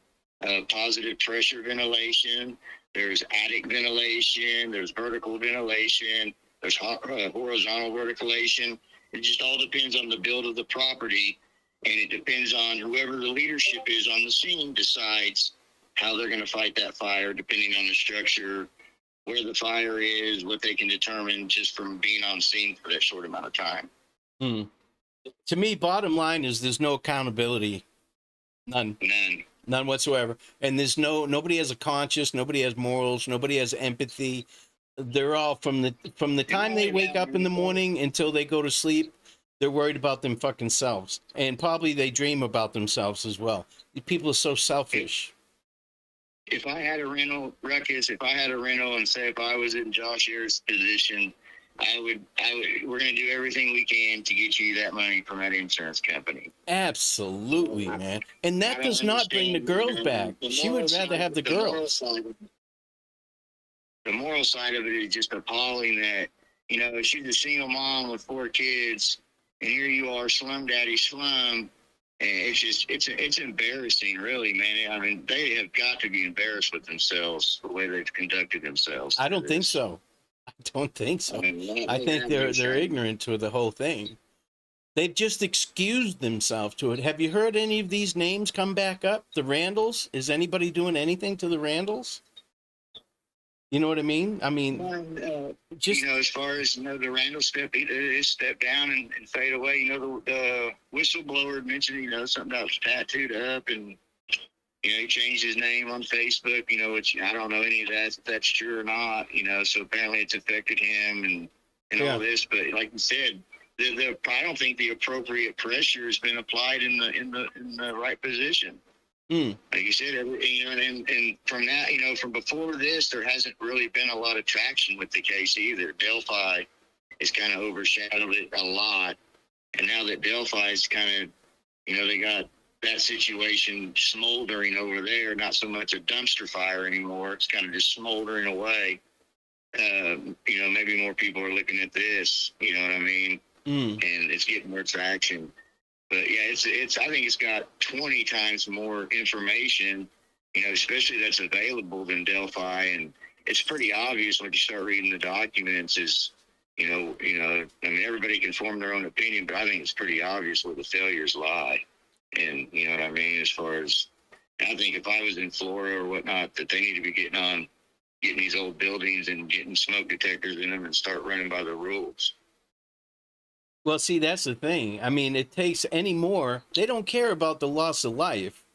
positive pressure ventilation. There's attic ventilation. There's vertical ventilation. There's horizontal ventilation. It just all depends on the build of the property, and it depends on whoever the leadership is on the scene decides how they're going to fight that fire, depending on the structure, where the fire is, what they can determine just from being on scene for that short amount of time. To me, bottom line is there's no accountability. None whatsoever. And there's nobody has a conscience, nobody has morals, nobody has empathy. They're all from the time they wake up in the morning until they go to sleep, they're worried about them fucking selves. And probably they dream about themselves as well. People are so selfish. If I had a rental, Ruckus, and say if I was in Josh Ayers' position, we're going to do everything we can to get you that money from that insurance company. Absolutely, man. And that does not bring the girls back. She would rather have the girls. The moral side of it is just appalling that, you know, she's a single mom with 4 kids, and here you are, slum daddy slum. And it's embarrassing, really, man. I mean, they have got to be embarrassed with themselves, the way they've conducted themselves. I don't think so. I think they're ignorant to the whole thing. They've just excused themselves to it. Have you heard any of these names come back up? The Randalls? Is anybody doing anything to the Randalls? You know what I mean? I mean, just, you know, as far as, you know, the Randall step down and fade away. You know, the whistleblower mentioned, you know, something that was tattooed up, and, you know, he changed his name on Facebook, you know, which I don't know any of that, if that's true or not, you know, so apparently it's affected him and all this. But like you said, I don't think the appropriate pressure has been applied in the right position. Like you said, you know, and from that, you know, from before this, there hasn't really been a lot of traction with the case either. Delphi has kind of overshadowed it a lot. And now that Delphi is kind of, you know, they got that situation smoldering over there, not so much a dumpster fire anymore. It's kind of just smoldering away. You know, maybe more people are looking at this, you know what I mean? And it's getting more traction. But yeah, I think it's got 20 times more information, you know, especially that's available than Delphi. And it's pretty obvious when you start reading the documents is, you know, I mean, everybody can form their own opinion, but I think it's pretty obvious where the failures lie. And you know what I mean? As far as, I think if I was in Flora or whatnot, that they need to be getting these old buildings and getting smoke detectors in them and start running by the rules. Well, see, that's the thing. I mean, it takes any more. They don't care about the loss of life.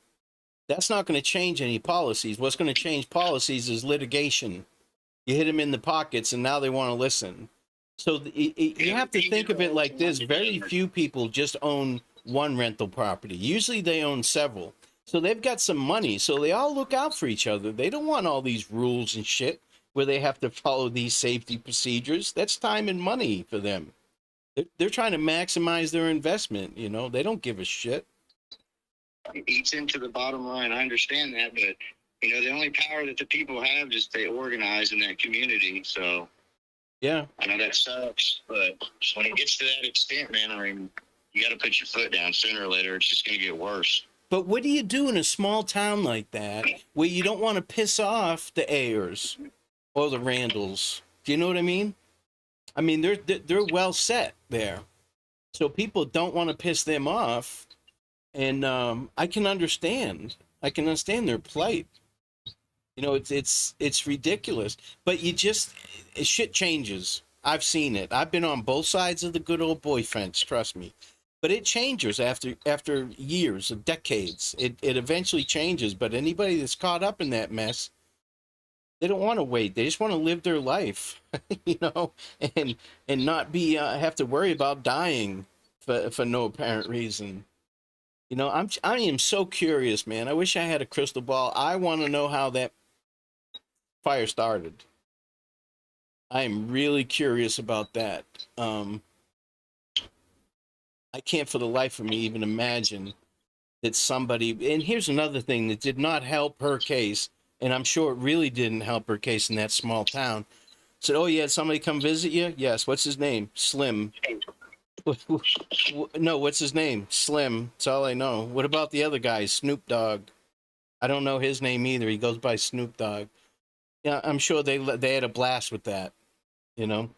That's not going to change any policies. What's going to change policies is litigation. You hit them in the pockets, and now they want to listen. So you have to think of it like this. Very few people just own one rental property. Usually they own several. So they've got some money. So they all look out for each other. They don't want all these rules and shit where they have to follow these safety procedures. That's time and money for them. They're trying to maximize their investment. You know, they don't give a shit. It eats into the bottom line. I understand that, but you know, the only power that the people have is they organize in that community. So Yeah. I know that sucks, but when it gets to that extent, man, I mean, you got to put your foot down sooner or later. It's just going to get worse. But what do you do in a small town like that where you don't want to piss off the Ayers or the Randalls? Do you know what I mean? I mean, they're well set there, so people don't want to piss them off, and I can understand. I can understand their plight. You know, it's ridiculous, but shit changes. I've seen it. I've been on both sides of the good old boy fence. Trust me. But it changes after years, decades. It eventually changes. But anybody that's caught up in that mess, they don't want to wait. They just want to live their life, you know, and not be have to worry about dying for no apparent reason. You know, I am so curious, man. I wish I had a crystal ball. I want to know how that fire started. I am really curious about that. I can't for the life of me even imagine that somebody, and here's another thing that did not help her case, and I'm sure it really didn't help her case in that small town. Said, oh, you had somebody come visit you? Yes. What's his name? Slim. No, what's his name? Slim. That's all I know. What about the other guy, Snoop Dogg? I don't know his name either. He goes by Snoop Dogg. Yeah, I'm sure they had a blast with that, you know?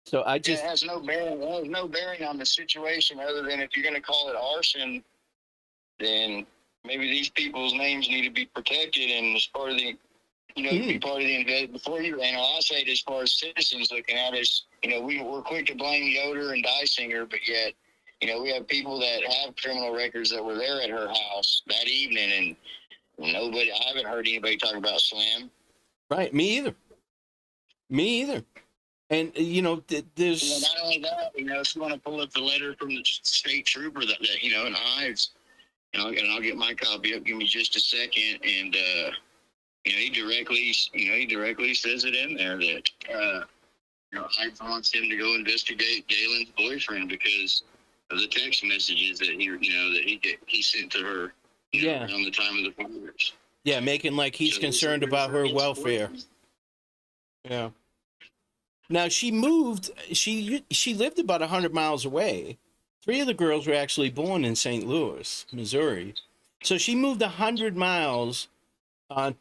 So I just... It has no bearing on the situation other than if you're going to call it arson, then maybe these people's names need to be protected, and as part of the, you know, be part of the invest before you. And I'll say it as far as citizens looking at us, you know, we're quick to blame Yoder and Dysinger, but yet, you know, we have people that have criminal records that were there at her house that evening, and nobody. I haven't heard anybody talk about Slim. Right, me either. Me either. And, you know, there's... Well, not only that, you know, if you want to pull up the letter from the state trooper that you know, in Ives, and I'll get my copy up. Give me just a second. And, you know, he directly says it in there that, you know, Ives wants him to go investigate Galen's boyfriend because of the text messages that he sent to her, you know, around the time of the fires. Yeah, making like he's concerned about her welfare. Yeah. Now she moved. She lived about 100 miles away. 3 of the girls were actually born in St. Louis, Missouri. So she moved 100 miles,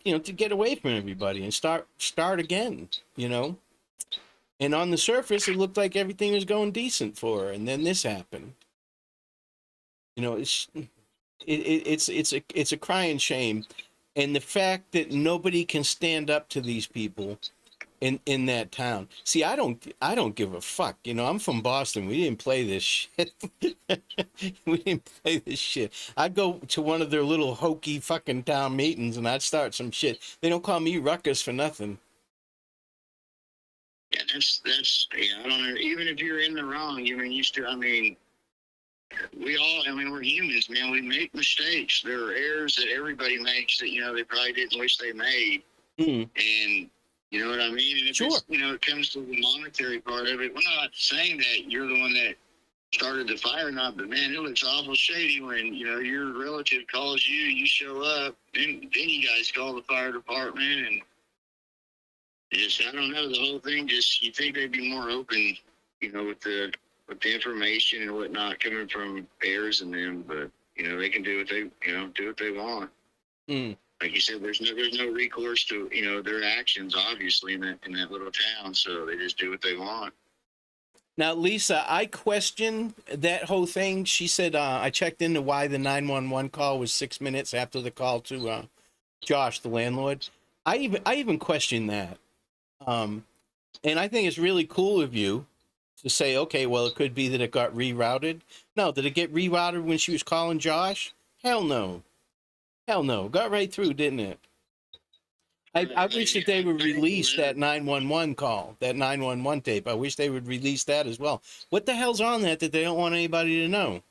you know, to get away from everybody and start again. You know, and on the surface, it looked like everything was going decent for her, and then this happened. You know, it's a crying shame, and the fact that nobody can stand up to these people in that town. See, I don't give a fuck. You know, I'm from Boston. We didn't play this shit. We didn't play this shit. I'd go to one of their little hokey fucking town meetings and I'd start some shit. They don't call me Ruckus for nothing. Yeah, that's I don't know. Even if you're in the wrong, we're humans, man. We make mistakes. There are errors that everybody makes that, you know, they probably didn't wish they made. And you know what I mean? And if it's, you know, it comes to the monetary part of it, we're not saying that you're the one that started the fire or not, but man, it looks awful shady when, you know, your relative calls you, you show up, then you guys call the fire department, and just, I don't know, the whole thing just, you think they'd be more open, you know, with the information and whatnot coming from Ayers and them, but, you know, they can do what they want. Like you said, there's no recourse to, you know, their actions, obviously, in that little town. So they just do what they want. Now, Lisa, I questioned that whole thing. She said I checked into why the 911 call was 6 minutes after the call to Josh, the landlord. I even questioned that, and I think it's really cool of you to say, okay, well, it could be that it got rerouted. No, did it get rerouted when she was calling Josh? Hell no. Hell no. Got right through, didn't it? I wish that they would release that 911 call, that 911 tape. I wish they would release that as well. What the hell's on that they don't want anybody to know?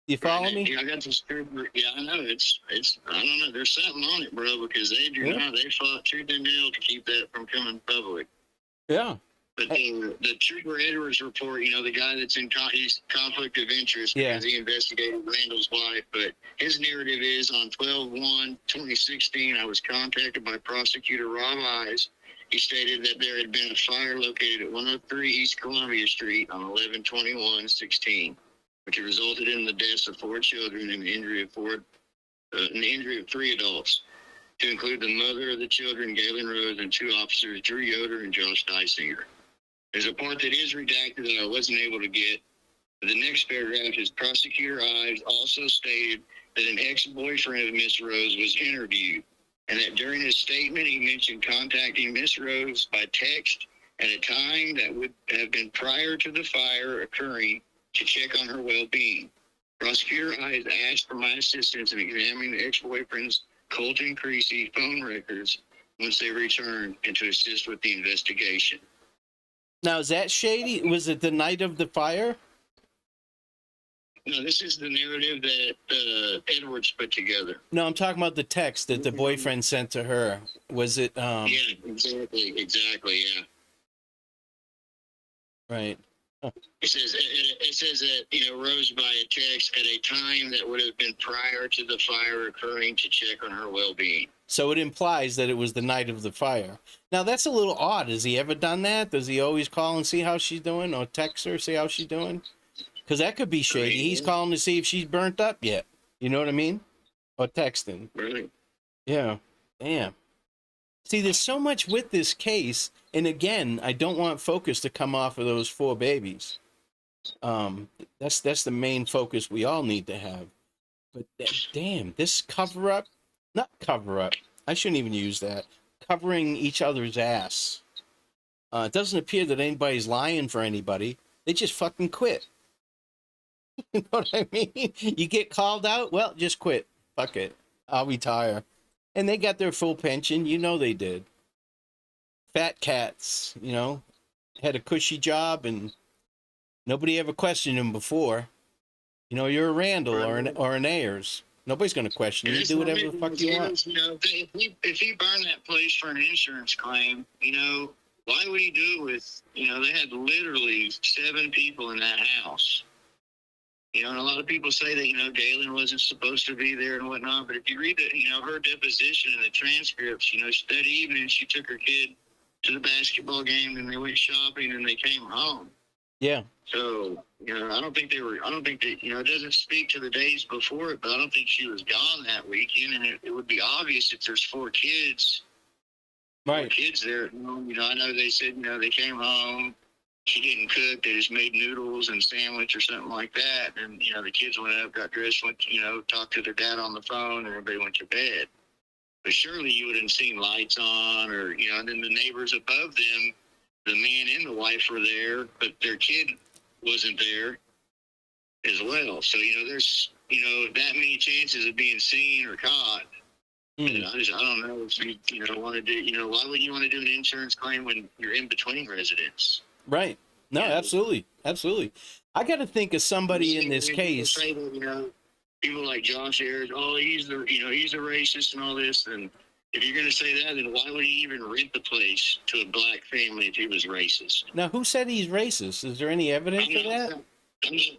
You follow me? Yeah, I got this trooper. Yeah, I know. It's. I don't know. There's something on it, bro, because they do not. They fought tooth and nail to keep that from coming public. Yeah. But the Trooper Edwards report, the guy that's in he's conflict of interest because he investigated Randall's wife. But his narrative is on 12/1/2016, I was contacted by prosecutor Rob Eyes. He stated that there had been a fire located at 103 East Columbia Street on 11/21/16, which resulted in the deaths of 4 children and the injury of 3 adults, to include the mother of the children, Galen Rose, and 2 officers, Drew Yoder and Josh Dysinger. There's a part that is redacted that I wasn't able to get. The next paragraph is Prosecutor Ives also stated that an ex-boyfriend of Miss Rose was interviewed, and that during his statement he mentioned contacting Miss Rose by text at a time that would have been prior to the fire occurring to check on her well-being. Prosecutor Ives asked for my assistance in examining the ex-boyfriend's Colton Creasy phone records once they returned and to assist with the investigation. Now, is that shady? Was it the night of the fire? No, this is the narrative that Edwards put together. No, I'm talking about the text that the boyfriend sent to her. Was it? Yeah, exactly, yeah. Right. Huh. It says that Rose by a text at a time that would have been prior to the fire occurring to check on her well-being. So it implies that it was the night of the fire. Now that's a little odd. Has he ever done that? Does he always call and see how she's doing, or text her, see how she's doing? Because that could be shady. He's calling to see if she's burnt up yet. You know what I mean? Or texting. Really? Yeah. Damn. See, there's so much with this case, and again, I don't want focus to come off of those 4 babies. That's the main focus we all need to have. But damn, this not cover up. I shouldn't even use that. Covering each other's ass. It doesn't appear that anybody's lying for anybody. They just fucking quit. You know what I mean? You get called out, well, just quit. Fuck it. I'll retire. And they got their full pension. They did. Fat cats, had a cushy job and nobody ever questioned them before. You're a Randall or an Ayers. Nobody's going to question you. Do whatever the fuck you want. If he burned that place for an insurance claim, why would he do it with, they had literally 7 people in that house. And a lot of people say that, Galen wasn't supposed to be there and whatnot. But if you read her deposition and the transcripts, that evening she took her kid to the basketball game and they went shopping and they came home. Yeah. So, I don't think that, it doesn't speak to the days before it, but I don't think she was gone that weekend. And it would be obvious if there's 4 kids. Right. 4 kids there. I know they said, they came home. She didn't cook. They just made noodles and sandwich or something like that. And, the kids went up, got dressed, went, talked to their dad on the phone, and everybody went to bed. But surely you would have seen lights on or, and then the neighbors above them, the man and the wife were there, but their kid wasn't there as well. So, there's, that many chances of being seen or caught. And I don't know if you, want to do, why would you want to do an insurance claim when you're in between residents? Right. No, absolutely. Absolutely. I got to think of somebody in this case. People like Josh Ayers, he's a racist and all this. And if you're going to say that, then why would he even rent the place to a black family if he was racist? Now, who said he's racist? Is there any evidence of that?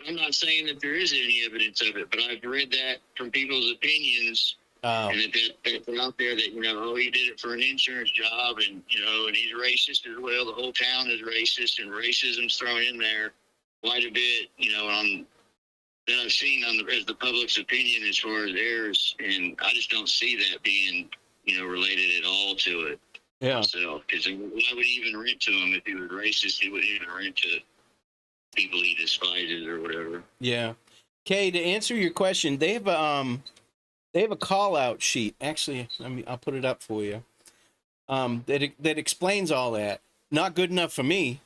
I'm not saying that there is any evidence of it, but I've read that from people's opinions. And that they're out there that, he did it for an insurance job and, and he's racist as well. The whole town is racist and racism's thrown in there quite a bit, that I've seen as the public's opinion as far as theirs. And I just don't see that being, related at all to it. Yeah. So, because why would he even rent to him if he was racist? He wouldn't even rent to people he despises or whatever. Yeah. Kay, to answer your question, they have a call-out sheet. Actually, I'll put it up for you. That explains all that. Not good enough for me.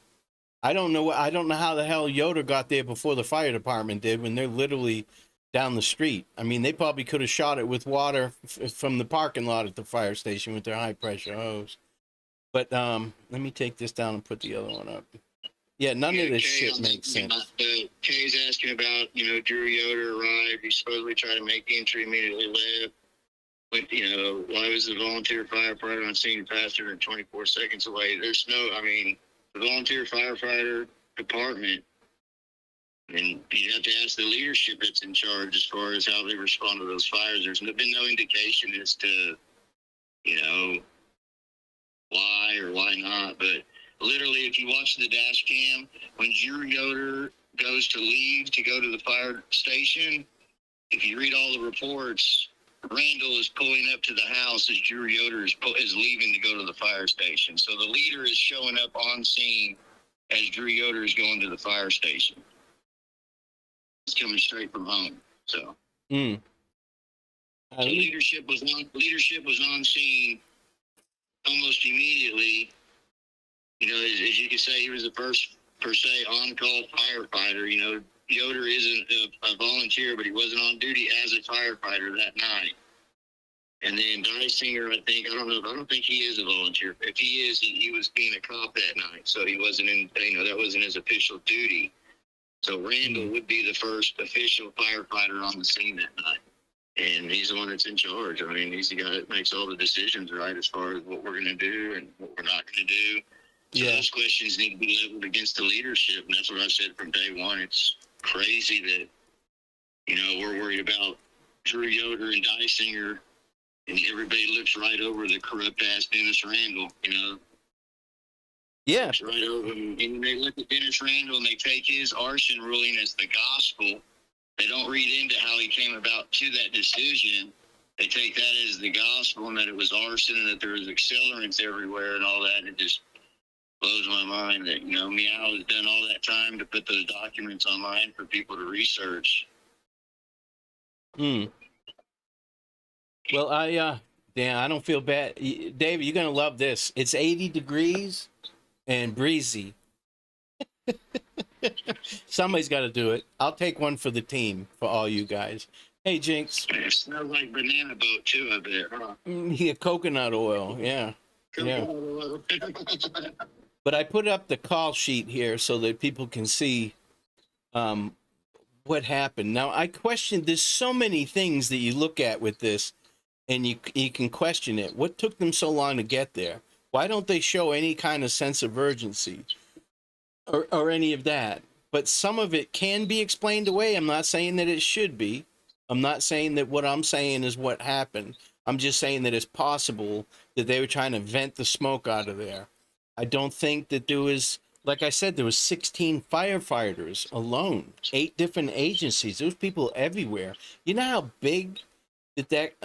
I don't know how the hell Yoder got there before the fire department did when they're literally down the street. I mean, they probably could have shot it with water from the parking lot at the fire station with their high-pressure hose. But let me take this down and put the other one up. Yeah, none of this shit makes sense. Kay's asking talking about, Drew Yoder arrived. He supposedly tried to make entry, immediately left. But, while I was a volunteer firefighter on scene faster than 24 seconds away, the volunteer firefighter department, and you'd have to ask the leadership that's in charge as far as how they respond to those fires. There's been no indication as to, why or why not. But literally, if you watch the dash cam, when Drew Yoder goes to leave to go to the fire station, if you read all the reports, Randall is pulling up to the house as Drew Yoder is leaving to go to the fire station. So the leader is showing up on scene as Drew Yoder is going to the fire station. It's coming straight from home. So, so leadership was on scene almost immediately. As you could say, he was the first per se on-call firefighter. Yoder isn't a volunteer, but he wasn't on duty as a firefighter that night. And then Dysinger, I don't think he is a volunteer. If he is, he was being a cop that night, so he wasn't that wasn't his official duty. So Randall would be the first official firefighter on the scene that night. And he's the one that's in charge. He's the guy that makes all the decisions, right, as far as what we're going to do and what we're not going to do. So those questions need to be leveled against the leadership, and that's what I said from day one. It's crazy that, we're worried about Drew Yoder and Dysinger, and everybody looks right over the corrupt-ass Dennis Randall, Yeah. Looks right over him. And they look at Dennis Randall, and they take his arson ruling as the gospel. They don't read into how he came about to that decision. They take that as the gospel, and that it was arson, and that there was accelerants everywhere and all that, and it just blows my mind that, Meow has done all that time to put those documents online for people to research. Well, I don't feel bad. David, you're going to love this. It's 80 degrees and breezy. Somebody's got to do it. I'll take one for the team, for all you guys. Hey, Jinx. It smells like banana boat, too, I bet, huh? Yeah, coconut oil, yeah. Coconut oil. But I put up the call sheet here so that people can see what happened. Now, I question, there's so many things that you look at with this, and you can question it. What took them so long to get there? Why don't they show any kind of sense of urgency or any of that? But some of it can be explained away. I'm not saying that it should be. I'm not saying that what I'm saying is what happened. I'm just saying that it's possible that they were trying to vent the smoke out of there. I don't think that there was, like I said, there was 16 firefighters alone, 8 different agencies. There was people everywhere. You know how big that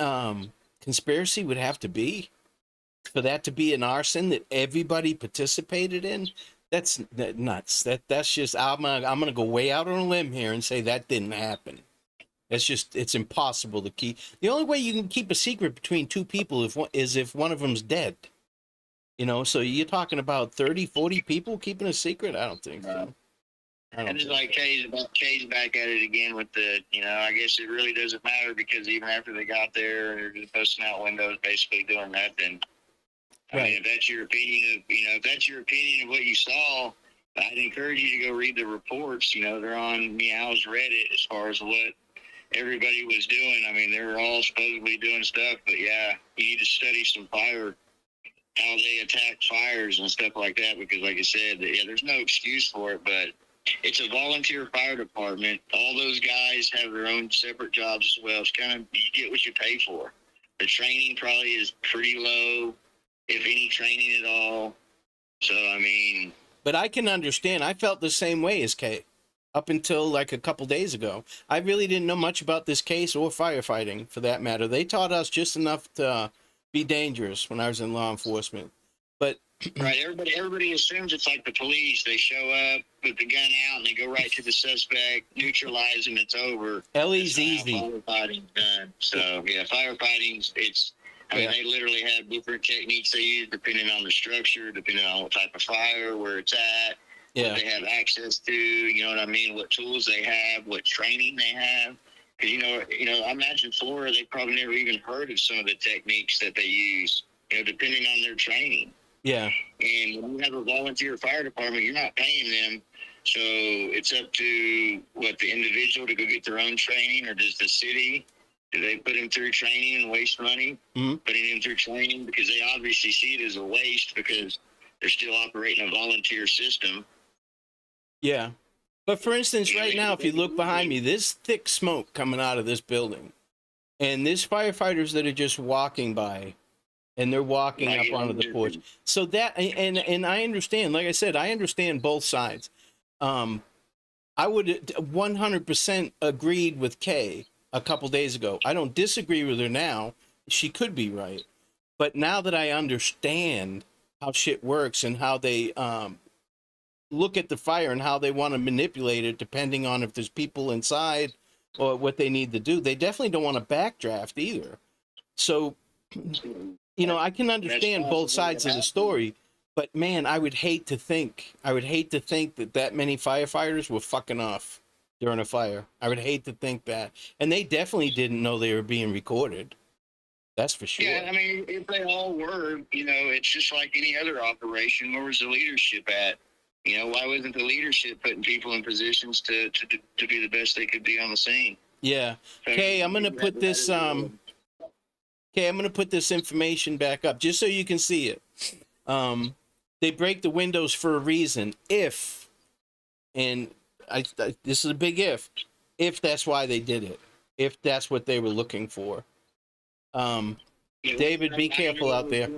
conspiracy would have to be for that to be an arson that everybody participated in? That's nuts. That's just, I'm gonna go way out on a limb here and say that didn't happen. It's impossible to keep. The only way you can keep a secret between two people is if one of them's dead. So you're talking about 30, 40 people keeping a secret? I don't think so. And it's like Kay's back at it again with the, I guess it really doesn't matter, because even after they got there, they're just busting out windows, basically doing nothing. I mean, if that's your opinion of what you saw, I'd encourage you to go read the reports. They're on Meow's Reddit as far as what everybody was doing. I mean, they were all supposedly doing stuff, but yeah, you need to study some how they attack fires and stuff like that, because like I said, there's no excuse for it, but it's a volunteer fire department. All those guys have their own separate jobs as well. It's kind of, you get what you pay for. The training probably is pretty low, if any training at all. So, I mean... But I can understand. I felt the same way as Kay up until like a couple days ago. I really didn't know much about this case or firefighting, for that matter. They taught us just enough to be dangerous when I was in law enforcement. But right, everybody assumes it's like the police. They show up with the gun out and they go right to the suspect, neutralize him, it's over. Ellie's easy. Firefighting's done. So yeah, firefighting's they literally have different techniques they use depending on the structure, depending on what type of fire, where it's at, what they have access to, you know what I mean, what tools they have, what training they have. Because, I imagine Flora, they probably never even heard of some of the techniques that they use, depending on their training. Yeah. And when you have a volunteer fire department, you're not paying them So it's up to the individual to go get their own training, or does the city? Do they put him through training and waste money putting him through training, because they obviously see it as a waste because they're still operating a volunteer system. Yeah. But for instance, right now, if you look behind me, there's thick smoke coming out of this building. And there's firefighters that are just walking by, and they're walking up onto the porch. So that, and I understand, like I said, I understand both sides. I would 100% agreed with Kay a couple days ago. I don't disagree with her now. She could be right. But now that I understand how shit works and how they look at the fire and how they want to manipulate it depending on if there's people inside or what they need to do, they definitely don't want to backdraft either. So, you know, I can understand both sides of the story, but man, I would hate to think that many firefighters were fucking off during a fire. I would hate to think that. And they definitely didn't know they were being recorded. That's for sure. Yeah, I mean, if they all were, you know, it's just like any other operation. Where was the leadership at? You know, why wasn't the leadership putting people in positions to be the best they could be on the scene? Yeah. Okay, I'm gonna put this okay, I'm gonna put this information back up just so you can see it. They break the windows for a reason. If, and this is a big if that's why they did it. If that's what they were looking for. David, be careful out there.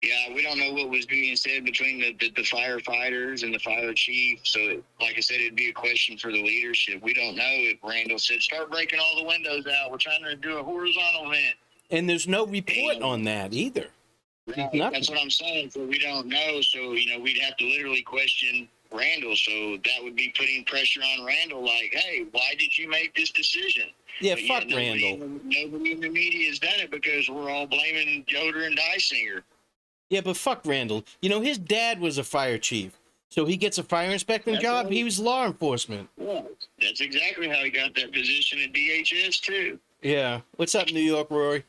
Yeah, we don't know what was being said between the firefighters and the fire chief. So, like I said, it'd be a question for the leadership. We don't know if Randall said, start breaking all the windows out. We're trying to do a horizontal vent. And there's no report on that either. Right, that's what I'm saying. So we don't know. So, you know, we'd have to literally question Randall. So that would be putting pressure on Randall, like, hey, why did you make this decision? Yeah, but fuck Randall. Nobody in the media has done it because we're all blaming Yoder and Dysinger. Yeah, but fuck Randall. You know, his dad was a fire chief. So he gets a fire inspecting job. Right. He was law enforcement. Yeah, that's exactly how he got that position at DHS, too. Yeah. What's up, New York, Rory?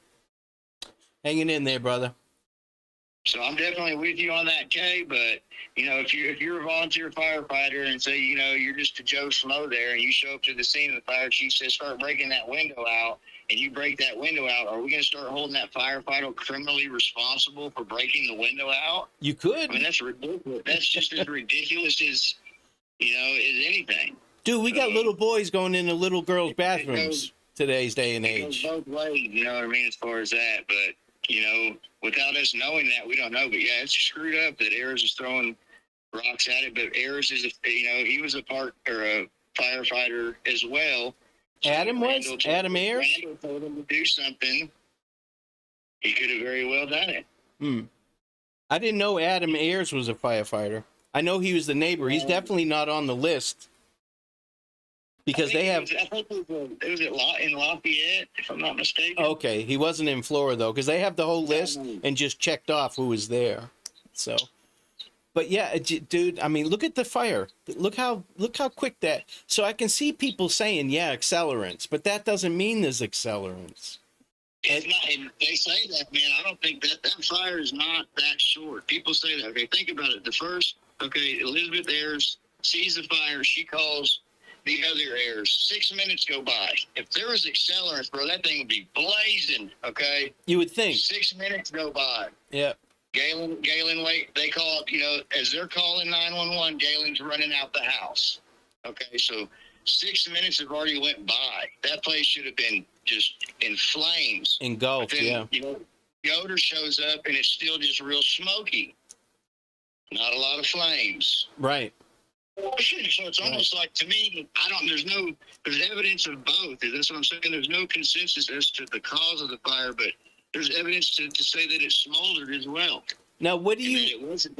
Hanging in there, brother. So I'm definitely with you on that, Kay. But, you know, if you're a volunteer firefighter and say, you know, you're just a Joe Schmo there and you show up to the scene and the fire chief says, start breaking that window out, and you break that window out, are we going to start holding that firefighter criminally responsible for breaking the window out? You could. I mean, that's ridiculous. That's just as ridiculous as, you know, as anything. Dude, we got little boys going into little girls' bathrooms today's day and age. Both ways, you know what I mean, as far as that. But, you know, without us knowing that, we don't know. But, yeah, it's screwed up that Ayers is throwing rocks at it. But Ayers is, you know, he was a firefighter as well. Adam was? Adam Ayers? Randall told him to do something. He could have very well done it. I didn't know Adam Ayers was a firefighter. I know he was the neighbor. He's definitely not on the list. Because they have... I think it was in Lafayette, if I'm not mistaken. Okay, he wasn't in Flora, though, because they have the whole list and just checked off who was there. So... But yeah, dude, I mean, look at the fire. Look how quick that. So I can see people saying, yeah, accelerants, but that doesn't mean there's accelerants. It's not, and they say that, man. I don't think that fire is not that short. People say that. Okay, think about it. Elizabeth Ayers sees the fire. She calls the other Ayers. 6 minutes go by. If there was accelerants, bro, that thing would be blazing. Okay. You would think. 6 minutes go by. Yeah. Galen, wait, they call, you know, as they're calling 911, Galen's running out the house. Okay, so 6 minutes have already went by. That place should have been just in flames. Engulfed, yeah. You know, Yoder shows up and it's still just real smoky. Not a lot of flames. Right. So it's almost like, to me, there's evidence of both. That's what I'm saying. There's no consensus as to the cause of the fire, but there's evidence to say that it smoldered as well. Now, what do you... It was an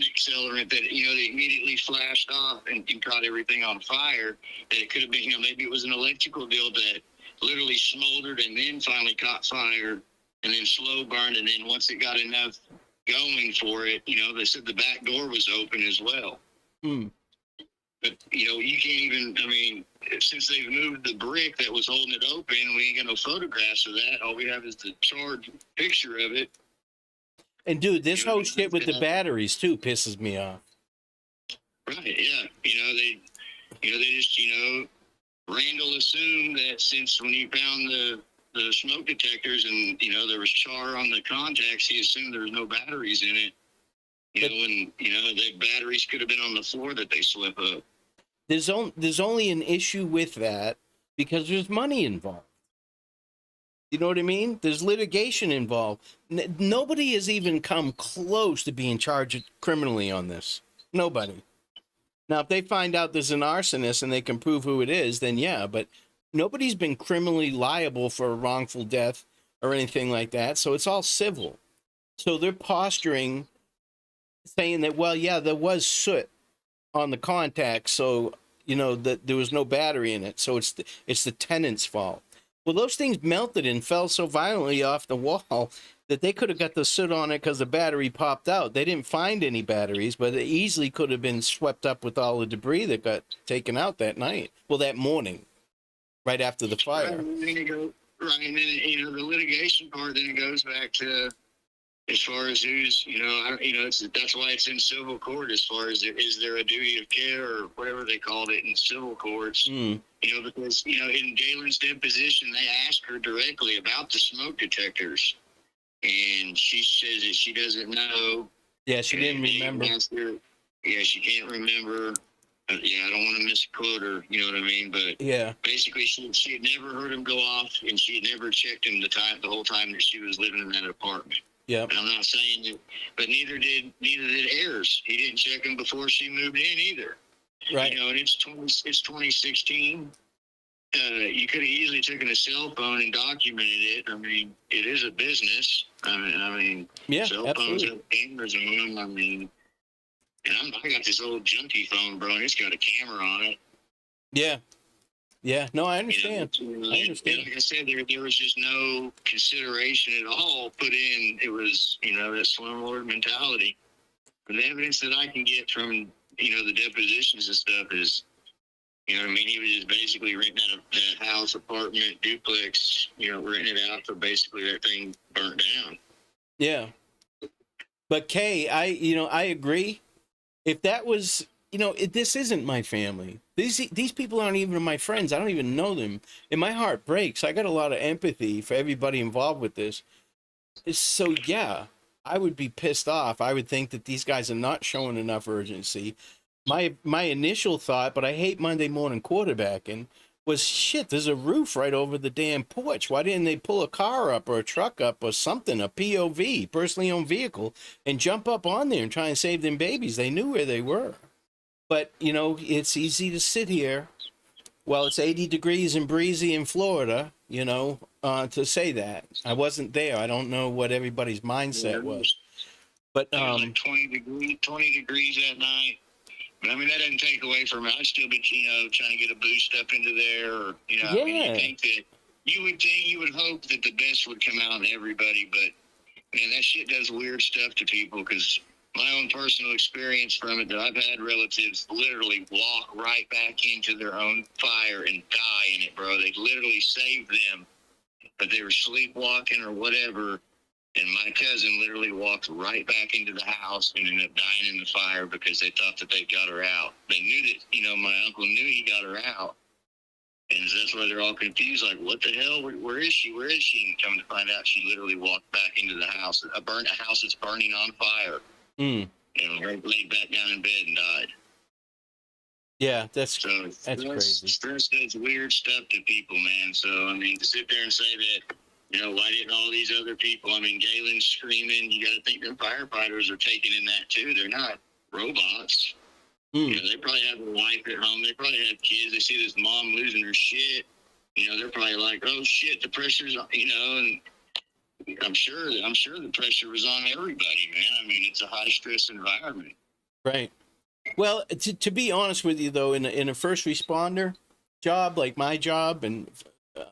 accelerant that, you know, they immediately flashed off and caught everything on fire. That it could have been, you know, maybe it was an electrical deal that literally smoldered and then finally caught fire and then slow burned. And then once it got enough going for it, you know, they said the back door was open as well. But, you know, you can't even, I mean, since they've moved the brick that was holding it open, we ain't got no photographs of that. All we have is the charred picture of it. And, dude, this whole shit with the batteries, too, pisses me off. Right, yeah. They just, Randall assumed that since when he found the smoke detectors and, there was char on the contacts, he assumed there was no batteries in it. The batteries could have been on the floor that they swept up. There's only an issue with that because there's money involved. You know what I mean? There's litigation involved. Nobody has even come close to being charged criminally on this. Nobody. Now, if they find out there's an arsonist and they can prove who it is, then yeah, but nobody's been criminally liable for a wrongful death or anything like that, so it's all civil. So they're posturing, saying that, well, yeah, there was soot on the contact, so, that there was no battery in it, so it's the tenant's fault. Well, those things melted and fell so violently off the wall that they could have got the soot on it because the battery popped out. They didn't find any batteries, but it easily could have been swept up with all the debris that got taken out that night. Well, that morning, right after the fire. And then the litigation part, then it goes back to as far as who's, that's why it's in civil court as far as is there a duty of care or whatever they called it in civil courts. Because, in Galen's deposition, they asked her directly about the smoke detectors. And she says that she doesn't know. Yeah, she didn't remember. She can't remember. I don't want to misquote her, you know what I mean? But yeah, basically, she had never heard him go off, and she had never checked him the whole time that she was living in that apartment. Yeah, and I'm not saying that, but neither did Ayers. He didn't check him before she moved in either. Right. And it's 2016. You could have easily taken a cell phone and documented it. I mean, it is a business. Yeah, cell phones have cameras on them. And I got this old junky phone, bro, and it's got a camera on it. Yeah. Yeah, no, I understand. I understand. Like I said, there was just no consideration at all put in. It was, that slumlord mentality. And the evidence that I can get from, the depositions and stuff is, he was just basically renting out a house, apartment, duplex, renting it out for basically that thing burnt down. Yeah. But Kay, I agree. If that was, this isn't my family. These people aren't even my friends. I don't even know them. And my heart breaks. I got a lot of empathy for everybody involved with this. So, yeah, I would be pissed off. I would think that these guys are not showing enough urgency. My initial thought, but I hate Monday morning quarterbacking, was shit, there's a roof right over the damn porch. Why didn't they pull a car up or a truck up or something, a POV, personally owned vehicle, and jump up on there and try and save them babies? They knew where they were. But, it's easy to sit here while it's 80 degrees and breezy in Florida, to say that. I wasn't there. I don't know what everybody's mindset was. But it was like 20 degrees that night. But that doesn't take away from it. I'd still be, trying to get a boost up into there, or, you would hope that the best would come out in everybody, but man, that shit does weird stuff to people, because my own personal experience from it, that I've had relatives literally walk right back into their own fire and die in it, bro. They literally saved them, but they were sleepwalking or whatever. And my cousin literally walked right back into the house and ended up dying in the fire because they thought that they got her out. They knew that, my uncle knew he got her out. And that's why they're all confused, like, what the hell? Where is she? Where is she? And come to find out, she literally walked back into the house, a house that's burning on fire. And laid back down in bed and died. Yeah, that's crazy. Stress does weird stuff to people, man. So, to sit there and say that, why didn't all these other people, Galen's screaming, you got to think them firefighters are taking in that too. They're not robots. They probably have a wife at home. They probably have kids. They see this mom losing her shit. They're probably like, oh shit, the pressure's on, and I'm sure the pressure was on everybody, man. It's a high stress environment. Right. Well, to be honest with you though, in a first responder job, like my job and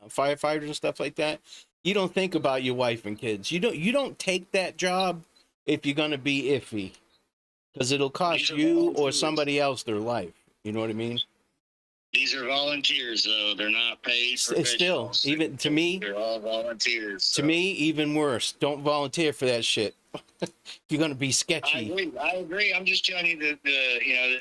firefighters and stuff like that, you don't think about your wife and kids. You don't take that job if you're going to be iffy, because it'll cost you or somebody else their life. You know what I mean? These are volunteers, though. They're not paid Still, professionals. even to me, They're all volunteers. So. to me, even worse. Don't volunteer for that shit. If you're gonna be sketchy. I agree. I'm just telling you that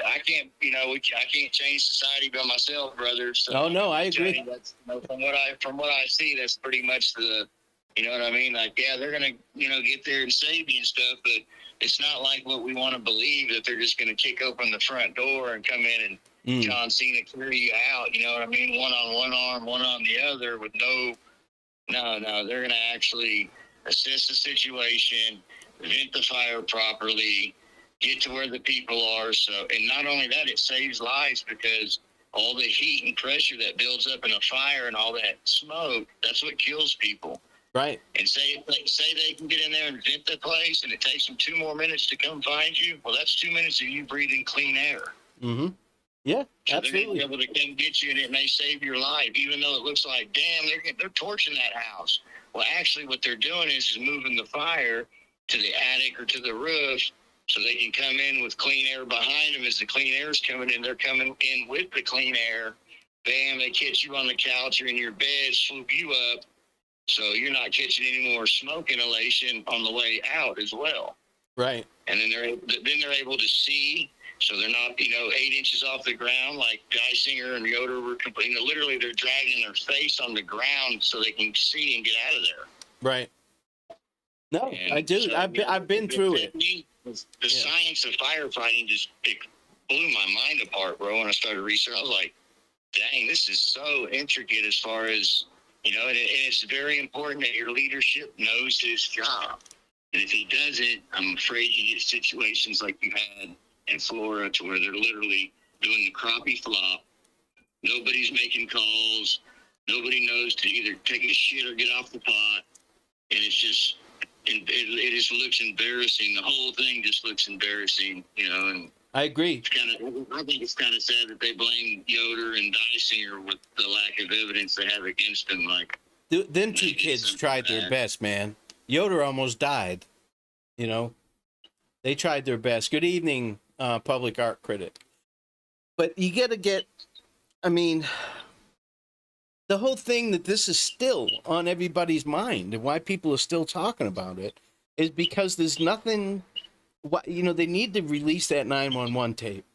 I can't, I can't change society by myself, brother. So Oh no, I agree. that's, from what I see, that's pretty much the, you know what I mean? Like, yeah, they're gonna, get there and save you and stuff, but it's not like what we want to believe that they're just gonna kick open the front door and come in and John Cena carry you out. You know what I mean? One on one arm, one on the other, with no. They're gonna actually assess the situation, vent the fire properly, get to where the people are. So, and not only that, it saves lives, because all the heat and pressure that builds up in a fire and all that smoke, that's what kills people. Right. And say they can get in there and vent the place, and it takes them 2 more minutes to come find you. Well, that's 2 minutes of you breathing clean air. Mm-hmm. Yeah, so absolutely. They're going to be able to come get you, and it may save your life, even though it looks like, damn, they're torching that house. Well, actually, what they're doing is moving the fire to the attic or to the roof, so they can come in with clean air behind them. As the clean air is coming in, they're coming in with the clean air. Bam, they catch you on the couch or in your bed, swoop you up, so you're not catching any more smoke inhalation on the way out as well. Right. And then they're able to see, so they're not 8 inches off the ground like Geisinger and Yoder were complaining. Literally, they're dragging their face on the ground so they can see and get out of there. Right. No, and I do. So, I've been through it. The science of firefighting just blew my mind apart, bro. When I started research, I was like, dang, this is so intricate as far as, and it's very important that your leadership knows his job. And if he doesn't, I'm afraid you get situations like you had in Flora, to where they're literally doing the crappie flop. Nobody's making calls. Nobody knows to either take a shit or get off the pot. And it's just, it just looks embarrassing. The whole thing just looks embarrassing, and I agree. I think it's kind of sad that they blame Yoder and Geisinger with the lack of evidence they have against them. Like, them two kids tried their best, man. Yoder almost died. They tried their best. Good evening, public art critic. But you got to get, the whole thing that this is still on everybody's mind and why people are still talking about it is because there's nothing, they need to release that 911 tape,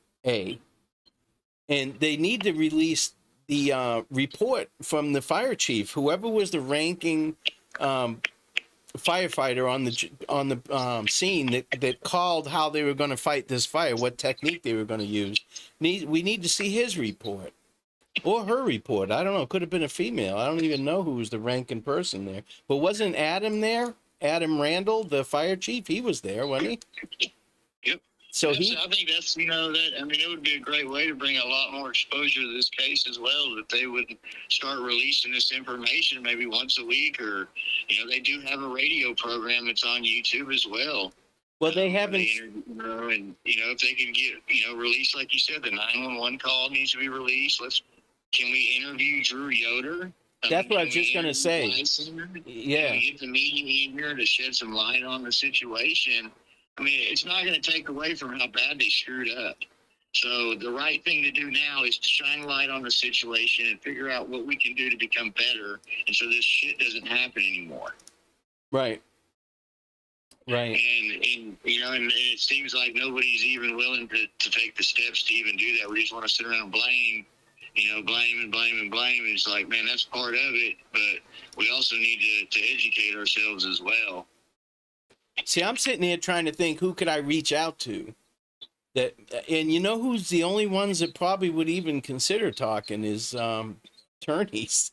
and they need to release the report from the fire chief, whoever was the ranking firefighter on the scene that called how they were going to fight this fire, what technique they were going to use. We need to see his report or her report. I don't know. It could have been a female. I don't even know who was the ranking person there. But wasn't Adam there? Adam Randall, the fire chief, he was there, wasn't he? Yep. So I think that's, it would be a great way to bring a lot more exposure to this case as well, that they would start releasing this information maybe once a week, or, they do have a radio program that's on YouTube as well. Well, they haven't. And, if they can get, released, like you said, the 911 call needs to be released. Can we interview Drew Yoder? That's what I was just going to say. Yeah. Can we get the meeting in here to shed some light on the situation? It's not going to take away from how bad they screwed up. So the right thing to do now is to shine light on the situation and figure out what we can do to become better, and so this shit doesn't happen anymore. Right. Right. And it seems like nobody's even willing to take the steps to even do that. We just want to sit around and blame, blame and blame and blame. And it's like, man, that's part of it, but we also need to educate ourselves as well. See, I'm sitting here trying to think, who could I reach out to? And who's the only ones that probably would even consider talking is attorneys.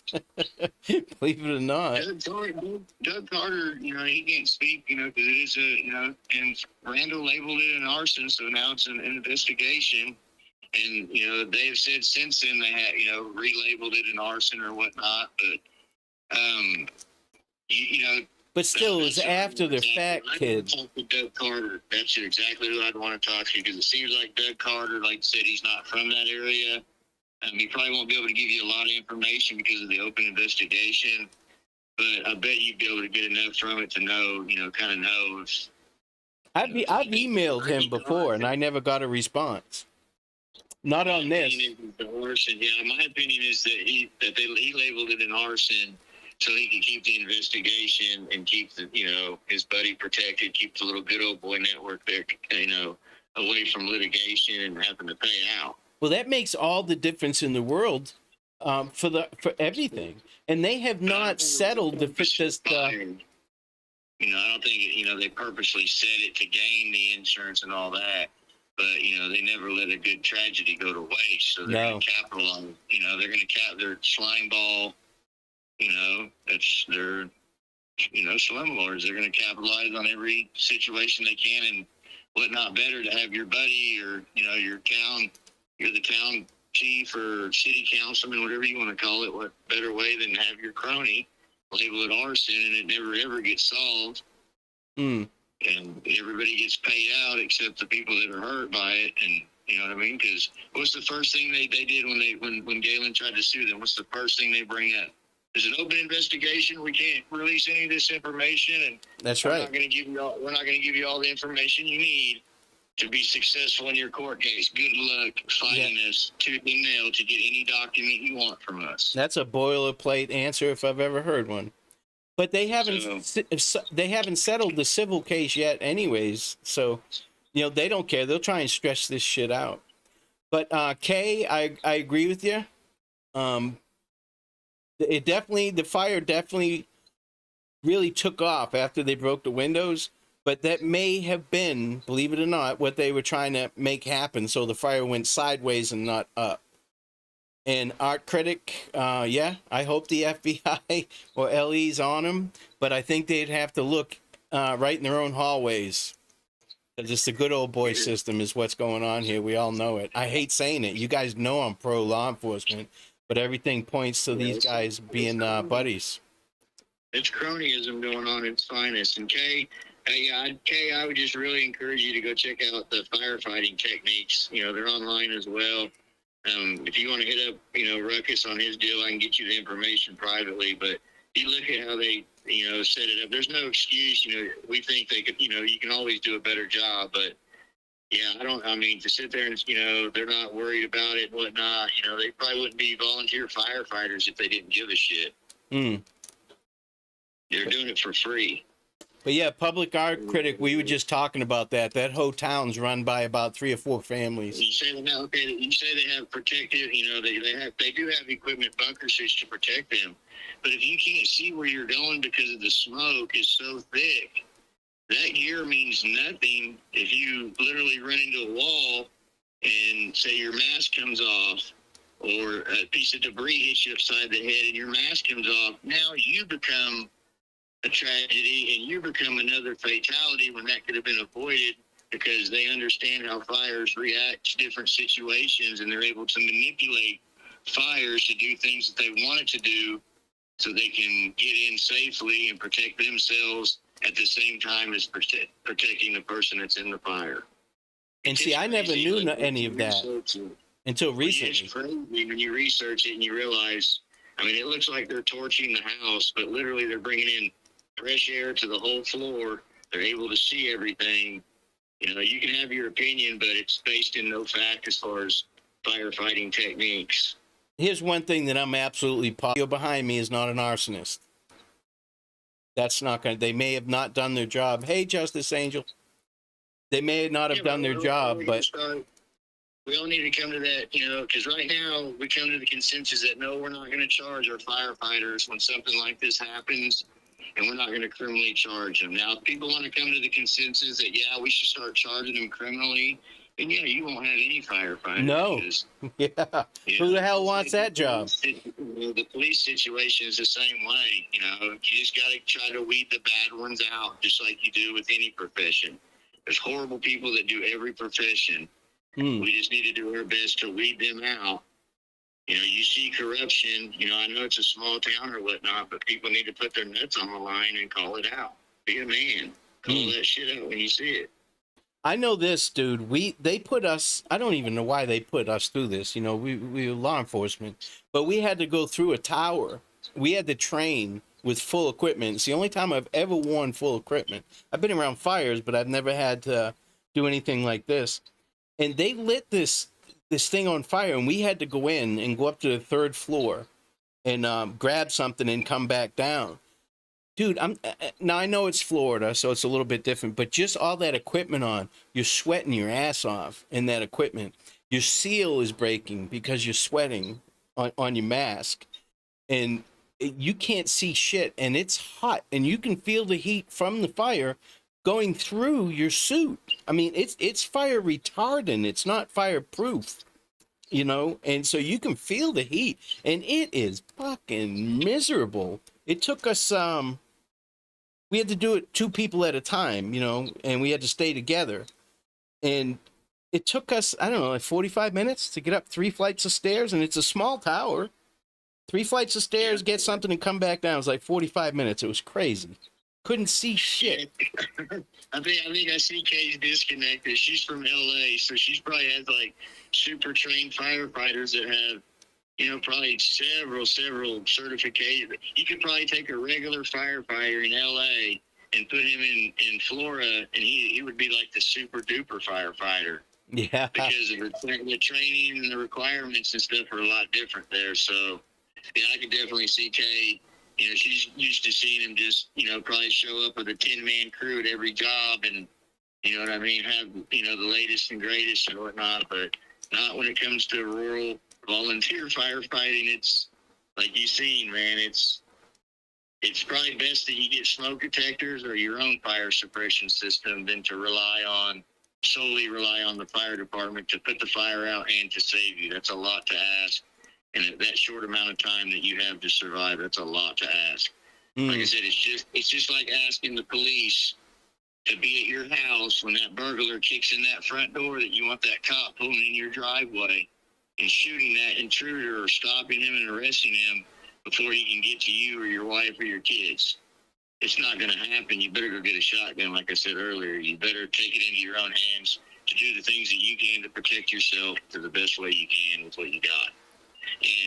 Believe it or not. Doug Carter, he can't speak, because it is and Randall labeled it an arson, so now it's an investigation. And, they have said since then they have, relabeled it an arson or whatnot, but, But still, it's after the fact, kid. Talk to Doug Carter. That's exactly who I'd want to talk to, because it seems like Doug Carter, like I said, he's not from that area. He probably won't be able to give you a lot of information because of the open investigation, but I bet you'd be able to get enough from it to know, kind of knows. I've emailed him before, and I never got a response. Not on this. The arson. Yeah, my opinion is that he labeled it an arson so he could keep the investigation and keep his buddy protected, keep the little good old boy network there, away from litigation and having to pay out. Well, that makes all the difference in the world for everything. And they have not settled the I don't think they purposely said it to gain the insurance and all that. But, they never let a good tragedy go to waste. So they're going to capitalize. They're going to cap their slime ball. That's their, slumlords. They're going to capitalize on every situation they can. And what not better to have your buddy or, you're the town chief or city councilman, whatever you want to call it. What better way than to have your crony label it arson and it never ever gets solved. And everybody gets paid out except the people that are hurt by it. And you know what I mean? Because what's the first thing they did when Galen tried to sue them? What's the first thing they bring up? There's an open investigation. We can't release any of this information, and that's right. We're not going to give you all the information you need to be successful in your court case. Good luck fighting this tooth and nail to get any document you want from us. That's a boilerplate answer if I've ever heard one. But they haven't settled the civil case yet anyways. So, they don't care. They'll try and stretch this shit out. But Kay, I agree with you. The fire definitely really took off after they broke the windows. But that may have been, believe it or not, what they were trying to make happen. So the fire went sideways and not up. And Art Critic, I hope the FBI or LE's on them, but I think they'd have to look right in their own hallways. Just the good old boy system is what's going on here. We all know it. I hate saying it. You guys know I'm pro law enforcement, but everything points to these guys being buddies. It's cronyism going on at its finest. And Kay, I would just really encourage you to go check out the firefighting techniques. They're online as well. If you want to hit up, Ruckus on his deal, I can get you the information privately. But you look at how they, set it up. There's no excuse. We think they could, you can always do a better job. But yeah, to sit there and, they're not worried about it and whatnot. They probably wouldn't be volunteer firefighters if they didn't give a shit. They're doing it for free. But yeah, Public Art Critic, we were just talking about that. That whole town's run by about 3 or 4 families. You say they have protective, they do have equipment, bunker suits to protect them. But if you can't see where you're going because of the smoke is so thick, that gear means nothing if you literally run into a wall and say your mask comes off or a piece of debris hits you upside the head and your mask comes off. Now you become a tragedy and you become another fatality when that could have been avoided because they understand how fires react to different situations and they're able to manipulate fires to do things that they wanted to do so they can get in safely and protect themselves at the same time as protecting the person that's in the fire. And see, I never knew any of that until recently. It's crazy when you research it and you realize, it looks like they're torching the house, but literally they're bringing in fresh air to the whole floor. They're able to see everything. You can have your opinion, but it's based in no fact as far as firefighting techniques. Here's one thing that I'm absolutely positive behind me is not an arsonist. That's not going to, they may have not done their job. Hey, Justice Angel. They may not have done their job, but we all need to come to that, because right now we come to the consensus that no, we're not going to charge our firefighters when something like this happens, and we're not going to criminally charge them. Now, if people want to come to the consensus that, we should start charging them criminally, then you won't have any firefighters. No. Who the hell wants that job? The police situation is the same way. You just got to try to weed the bad ones out, just like you do with any profession. There's horrible people that do every profession. We just need to do our best to weed them out. You see corruption. I know it's a small town or whatnot, but people need to put their nuts on the line and call it out. Be a man. Call that shit out when you see it. I know this, dude. They put us. I don't even know why they put us through this. We were law enforcement, but we had to go through a tower. We had to train with full equipment. It's the only time I've ever worn full equipment. I've been around fires, but I've never had to do anything like this. And they lit this this thing on fire, and we had to go in and go up to the third floor and grab something and come back down. Dude, now I know it's Florida, so it's a little bit different, but just all that equipment on, you're sweating your ass off in that equipment. Your seal is breaking because you're sweating on your mask, and you can't see shit, and it's hot, and you can feel the heat from the fire going through your suit. I mean, it's fire retardant. It's not fireproof, and so you can feel the heat, and it is fucking miserable. It took us we had to do it 2 people at a time, and we had to stay together, and it took us, I don't know, like 45 minutes to get up 3 flights of stairs, and it's a small tower. 3 flights of stairs, get something, and come back down. It was like 45 minutes. It was crazy. Couldn't see shit. I think I see Kay's disconnected. She's from LA, so she's probably has like super trained firefighters that have, probably several certifications. You could probably take a regular firefighter in LA and put him in Flora, and he would be like the super duper firefighter. Yeah. Because of the training and the requirements and stuff are a lot different there. So, yeah, I could definitely see Kay. She's used to seeing him just, probably show up with a 10-man crew at every job and, you know what I mean, have, the latest and greatest and whatnot, but not when it comes to rural volunteer firefighting. It's, like you've seen, man, it's probably best that you get smoke detectors or your own fire suppression system than to solely rely on the fire department to put the fire out and to save you. That's a lot to ask. And at that short amount of time that you have to survive, that's a lot to ask. Like I said, it's just like asking the police to be at your house when that burglar kicks in that front door that you want that cop pulling in your driveway and shooting that intruder or stopping him and arresting him before he can get to you or your wife or your kids. It's not going to happen. You better go get a shotgun, like I said earlier. You better take it into your own hands to do the things that you can to protect yourself to the best way you can with what you got.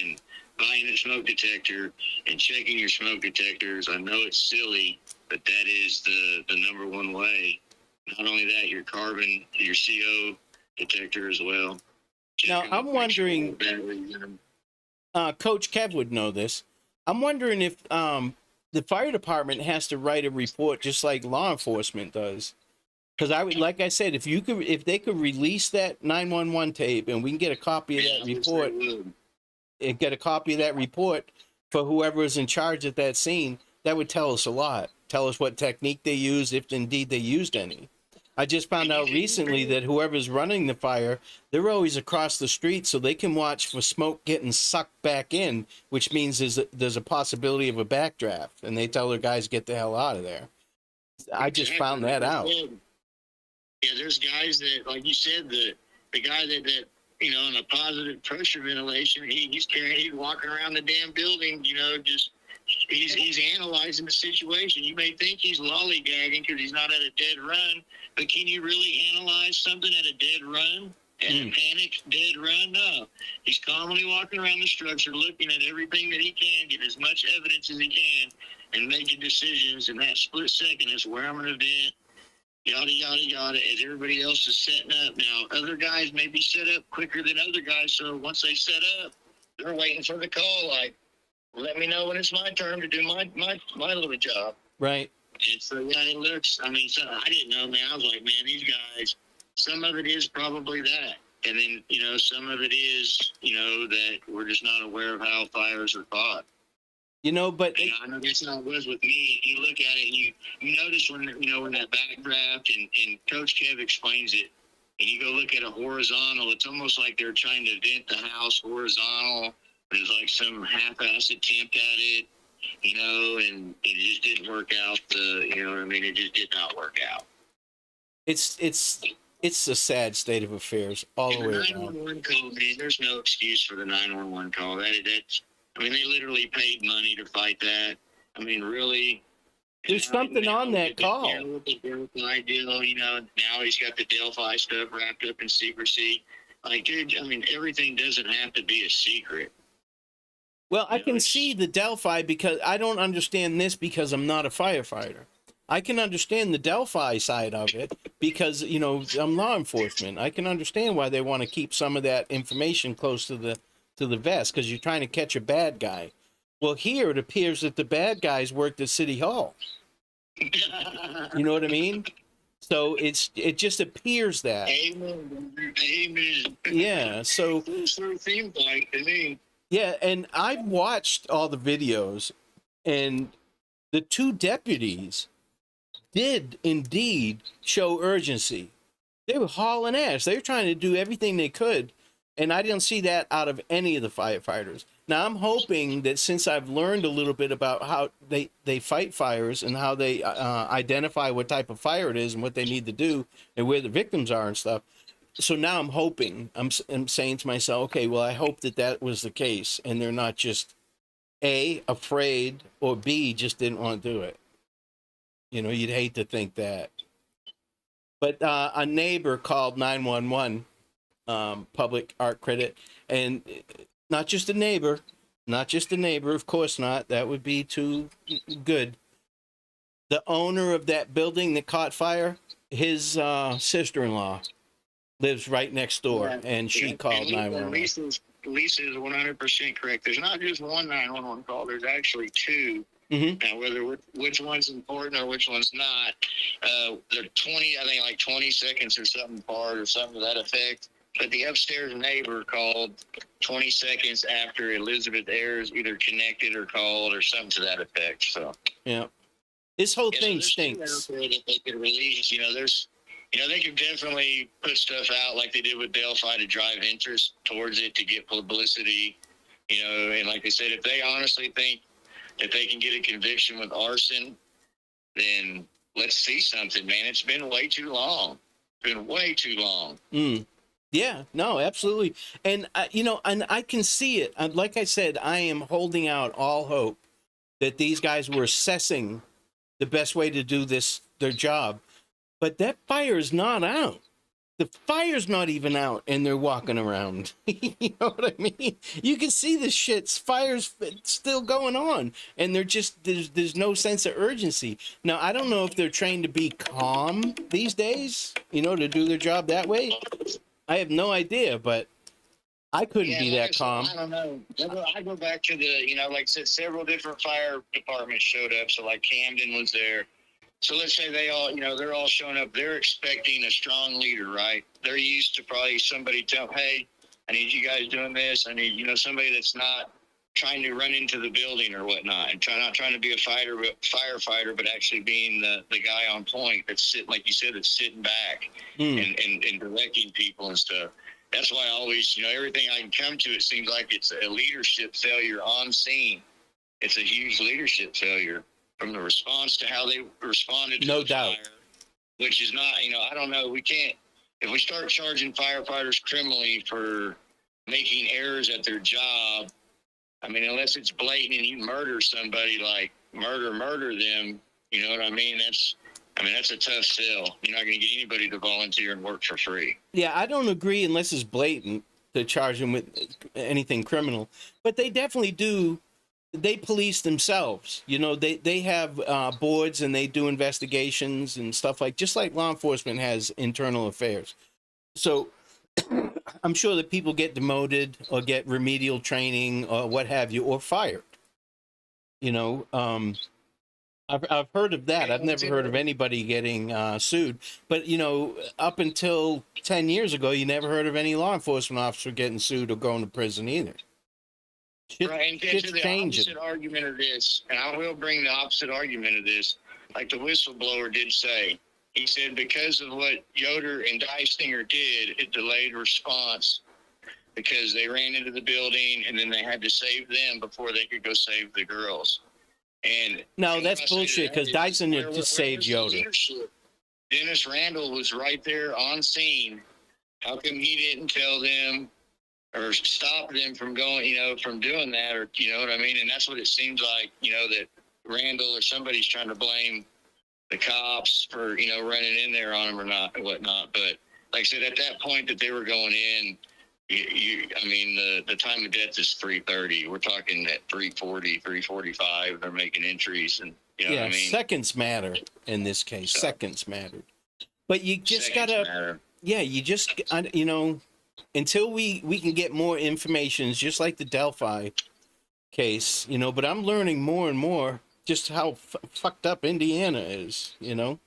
And buying a smoke detector and checking your smoke detectors, I know it's silly, but that is the number one way. Not only that, your carbon, your CO detector as well. Now, I'm wondering, Coach Kev would know this. I'm wondering if the fire department has to write a report just like law enforcement does. Because like I said, if they could release that 911 tape and we can get a copy of that report, and get a copy of that report for whoever is in charge at that scene, that would tell us a lot. Tell us what technique they used, if indeed they used any. I just found out recently that whoever's running the fire, they're always across the street so they can watch for smoke getting sucked back in, which means there's a possibility of a backdraft, and they tell their guys get the hell out of there. I just found that out. Yeah, there's guys that, like you said, the guy that on a positive pressure ventilation, he's walking around the damn building, just he's analyzing the situation. You may think he's lollygagging because he's not at a dead run, but can you really analyze something at a dead run? At a panicked dead run? No. He's calmly walking around the structure, looking at everything that he can, get as much evidence as he can, and making decisions in that split second as where I'm going to vent, yada, yada, yada, as everybody else is setting up. Now, other guys may be set up quicker than other guys, so once they set up, they're waiting for the call, like, let me know when it's my turn to do my little job. Right. And so, yeah, it looks, so I didn't know, man. I was like, man, these guys, some of it is probably that. And then, some of it is, that we're just not aware of how fires are fought. But I know that's how it was with me. You look at it and you notice when that backdraft and Coach Kev explains it, and you go look at a horizontal, it's almost like they're trying to vent the house horizontal. There's like some half-assed attempt at it, and it just didn't work out. It just did not work out. It's a sad state of affairs all the way around. 911 call, man, there's no excuse for the 911 call. They literally paid money to fight that. Really. There's something on that call. The Delphi deal, now he's got the Delphi stuff wrapped up in secrecy. Like, dude, everything doesn't have to be a secret. Well, I can see the Delphi because I don't understand this because I'm not a firefighter. I can understand the Delphi side of it because, you know, I'm law enforcement. I can understand why they want to keep some of that information close to the vest because you're trying to catch a bad guy. Well, here it appears that the bad guys worked at City Hall. You know what I mean? So it just appears that. Amen. Amen. Yeah. So It sort of seems like to me. yeah, and I've watched all the videos, and the two deputies did indeed show urgency. They were hauling ass. They were trying to do everything they could, and I didn't see that out of any of the firefighters. Now I'm hoping that since I've learned a little bit about how they fight fires and how they identify what type of fire it is and what they need to do and where the victims are and stuff. So now I'm hoping, I'm saying to myself, okay, well, I hope that was the case and they're not just A, afraid, or B, just didn't want to do it. You know, you'd hate to think that. But a neighbor called 911, public art credit, and not just a neighbor, of course not. That would be too good. The owner of that building that caught fire, his sister-in-law lives right next door, and she called 911. Lisa is 100% correct. There's not just one 911 call. There's actually two. Mm-hmm. Now, which one's important or which one's not, they're 20, I think like 20 seconds or something apart or something to that effect. But the upstairs neighbor called 20 seconds after Elizabeth Ayers either connected or called or something to that effect. So yeah, this whole thing so stinks. That they could release. They could definitely put stuff out like they did with Delphi to drive interest towards it to get publicity. And like they said, if they honestly think if they can get a conviction with arson, then let's see something, man. It's been way too long. Yeah, no, absolutely. And, and I can see it. Like I said, I am holding out all hope that these guys were assessing the best way to do their job. But that fire is not out. The fire's not even out, and they're walking around. You know what I mean? You can see the fire's still going on, and there's no sense of urgency. Now, I don't know if they're trained to be calm these days, to do their job that way. I have no idea, but I couldn't be that calm. I don't know. I go back to like I said, several different fire departments showed up. So like Camden was there. So let's say they're all showing up. They're expecting a strong leader, right? They're used to probably somebody tell, hey, I need you guys doing this. I need, somebody that's not trying to run into the building or whatnot and not trying to be a firefighter, but actually being the guy on point that's sitting, like you said, that's sitting back and directing people and stuff. That's why I always, everything I can come to, it seems like it's a leadership failure on scene. It's a huge leadership failure. From the response to how they responded to no the doubt. fire, which is not, I don't know, we can't, if we start charging firefighters criminally for making errors at their job, I mean, unless it's blatant and you murder somebody, like murder them, you know what I mean? That's a tough sell. You're not going to get anybody to volunteer and work for free. Yeah, I don't agree unless it's blatant to charge them with anything criminal, but they definitely do. They police themselves. They have boards and they do investigations and stuff just like law enforcement has internal affairs. So I'm sure that people get demoted or get remedial training or what have you, or fired. I've heard of that. I've never heard of anybody getting sued. But, up until 10 years ago, you never heard of any law enforcement officer getting sued or going to prison either. Right, and get to the opposite argument of this, and I will bring the opposite argument of this, like the whistleblower did say. He said because of what Yoder and Dystinger did, it delayed response because they ran into the building and then they had to save them before they could go save the girls. And no, that's bullshit because Dystinger just saved Yoder. Dennis Randall was right there on scene. How come he didn't tell them or stop them from going, from doing that, or, you know what I mean? And that's what it seems like, that Randall or somebody's trying to blame the cops for, running in there on them or not, or whatnot. But like I said, at that point that they were going in, I mean, the time of death is 3:30. We're talking at 3:40, 3:45. They're making entries, and you know Yeah, what I mean. seconds matter in this case. So, seconds matter. But you just seconds gotta, matter. yeah, you just, you know, until we can get more information, it's just like the Delphi case, you know. But I'm learning more and more just how fucked up Indiana is, you know.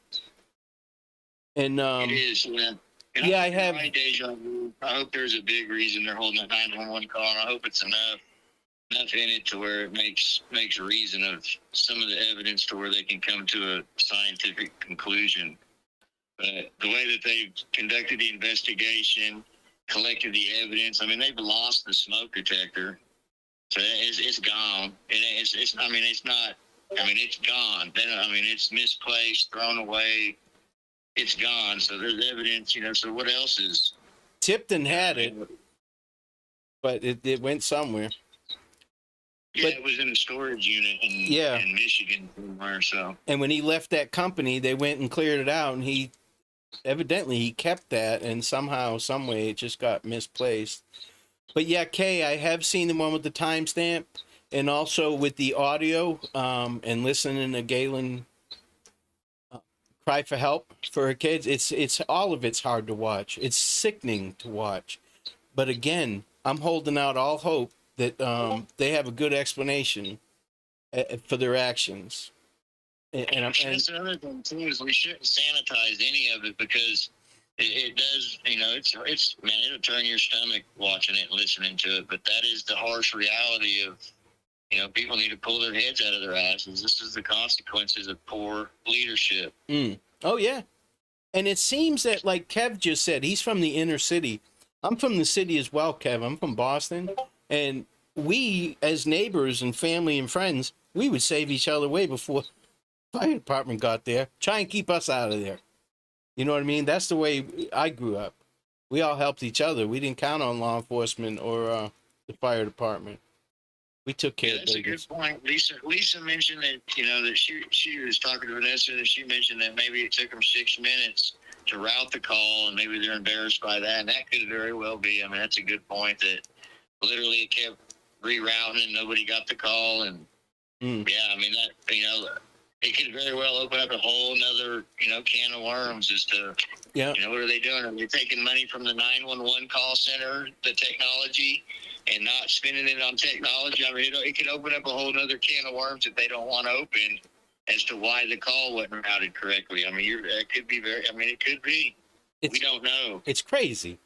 And It is, yeah. And yeah, I hope you're have. right, Deja vu. I hope there's a big reason they're holding that 911 call, and I hope it's enough in it to where it makes reason of some of the evidence to where they can come to a scientific conclusion. But the way that they've conducted the investigation, collected the evidence, I mean, they've lost the smoke detector, so it's gone. It's I mean, it's not. I mean, it's gone. I mean, it's misplaced, thrown away. It's gone. So there's evidence, you know. So what else is? Tipton had it, but it went somewhere. Yeah, But it was in a storage unit in Michigan somewhere. So. And when he left that company, they went and cleared it out, and he kept that, and somehow, some way, it just got misplaced. But yeah, Kay, I have seen the one with the timestamp, and also with the audio, and listening to Galen cry for help for her kids. It's all of it's hard to watch. It's sickening to watch. But again, I'm holding out all hope that they have a good explanation for their actions. And that's another thing too, is we shouldn't sanitize any of it, because it does, you know, it's man, it'll turn your stomach watching it and listening to it. But that is the harsh reality of, you know, people need to pull their heads out of their asses. This is the consequences of poor leadership. Oh yeah. And it seems that, like Kev just said, he's from the inner city. I'm from the city as well, Kev. I'm from Boston. And we, as neighbors and family and friends, we would save each other way before the fire department got there. Try and keep us out of there. You know what I mean? That's the way I grew up. We all helped each other. We didn't count on law enforcement or the fire department. We took care of that's a good point. Lisa mentioned that, you know, that she was talking to Vanessa, and she mentioned that maybe it took them 6 minutes to route the call, and maybe they're embarrassed by that. And that could very well be. I mean, that's a good point, that literally it kept rerouting and nobody got the call. And yeah, I mean, that, you know, it could very well open up a whole nother, you know, can of worms as to, you know, what are they doing? Are they taking money from the 911 call center, the technology, and not spending it on technology? I mean, it could open up a whole other can of worms that they don't want to open as to why the call wasn't routed correctly. I mean, it could be it could be. We don't know. It's crazy.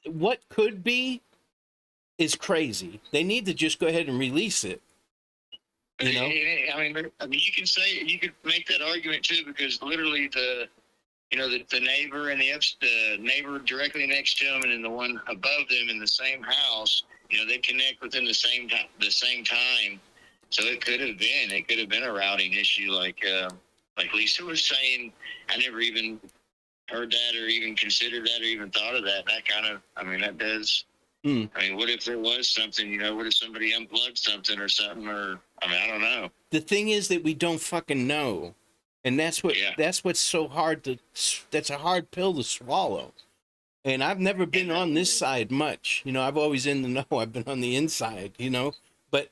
What could be is crazy. They need to just go ahead and release it. You know? I mean, you could make that argument too, because literally the neighbor and the neighbor directly next to him, and then the one above them in the same house, you know, they connect within the same time. So it could have been a routing issue, like Lisa was saying. I never even heard that, or even considered that, or even thought of that. And that kind of, I mean, that does. I mean, what if there was something, you know, what if somebody unplugged something or something, or, I mean, I don't know. The thing is that we don't fucking know. And that's what's so hard that's a hard pill to swallow. And I've never been on this side much. You know, I've always in the know. I've been on the inside, you know, but.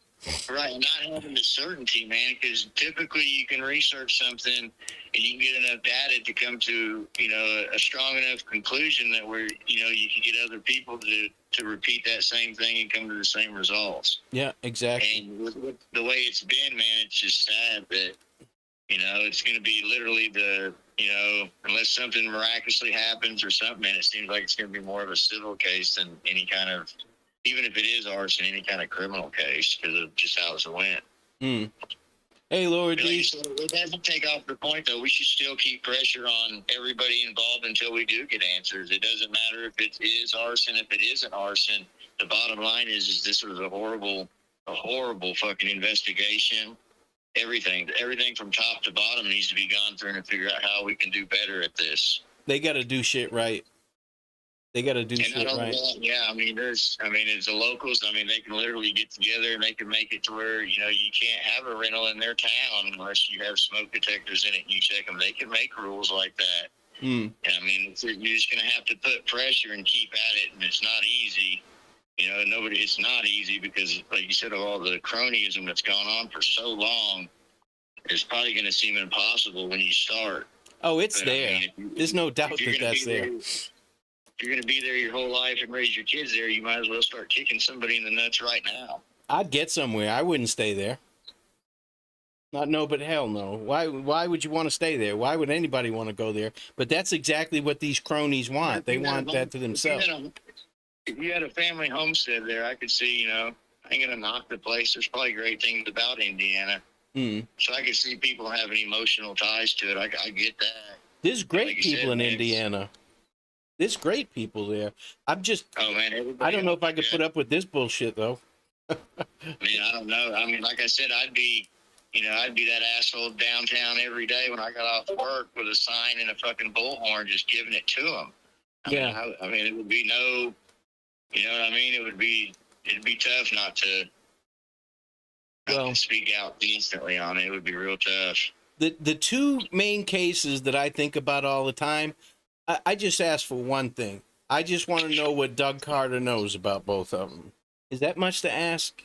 Right. Not having the certainty, man, because typically you can research something and you can get enough data to come to, you know, a strong enough conclusion that where, you know, you can get other people to repeat that same thing and come to the same results. Yeah, exactly. And with the way it's been, man, it's just sad that, you know, it's going to be literally you know, unless something miraculously happens or something, man, it seems like it's going to be more of a civil case than any kind of, even if it is arson, any kind of criminal case, because of just how it went. Hey, Laura D. It doesn't take off the point, though. We should still keep pressure on everybody involved until we do get answers. It doesn't matter if it is arson, if it isn't arson. The bottom line is this was a horrible fucking investigation. Everything from top to bottom needs to be gone through and figure out how we can do better at this. They got to do shit right. They got to do shit right. Yeah, I mean, it's the locals. I mean, they can literally get together and they can make it to where, you know, you can't have a rental in their town unless you have smoke detectors in it and you check them. They can make rules like that. Mm. And I mean, you're just going to have to put pressure and keep at it, and it's not easy. You know, it's not easy because, like you said, of all the cronyism that's gone on for so long, it's probably going to seem impossible when you start. Oh, it's But, there. I mean, There's no doubt that that's there. If you're going to be there your whole life and raise your kids there, you might as well start kicking somebody in the nuts right now. I'd get somewhere. I wouldn't stay there. Not no, but hell no. Why would you want to stay there? Why would anybody want to go there? But that's exactly what these cronies want. They want that to themselves. If you had a family homestead there, I could see, you know, I ain't going to knock the place. There's probably great things about Indiana. Mm. So I could see people having emotional ties to it. I get that. There's great Like you people said, in man, Indiana. There's great people there. I'm just, oh man, I don't know if I could yeah. put up with this bullshit though. I mean, I don't know. I mean, like I said, I'd be that asshole downtown every day when I got off work with a sign and a fucking bullhorn, just giving it to them. Yeah. I mean, it would be no, you know what I mean? It'd be tough not to speak out instantly on it. It would be real tough. The two main cases that I think about all the time, I just ask for one thing. I just want to know what Doug Carter knows about both of them. Is that much to ask?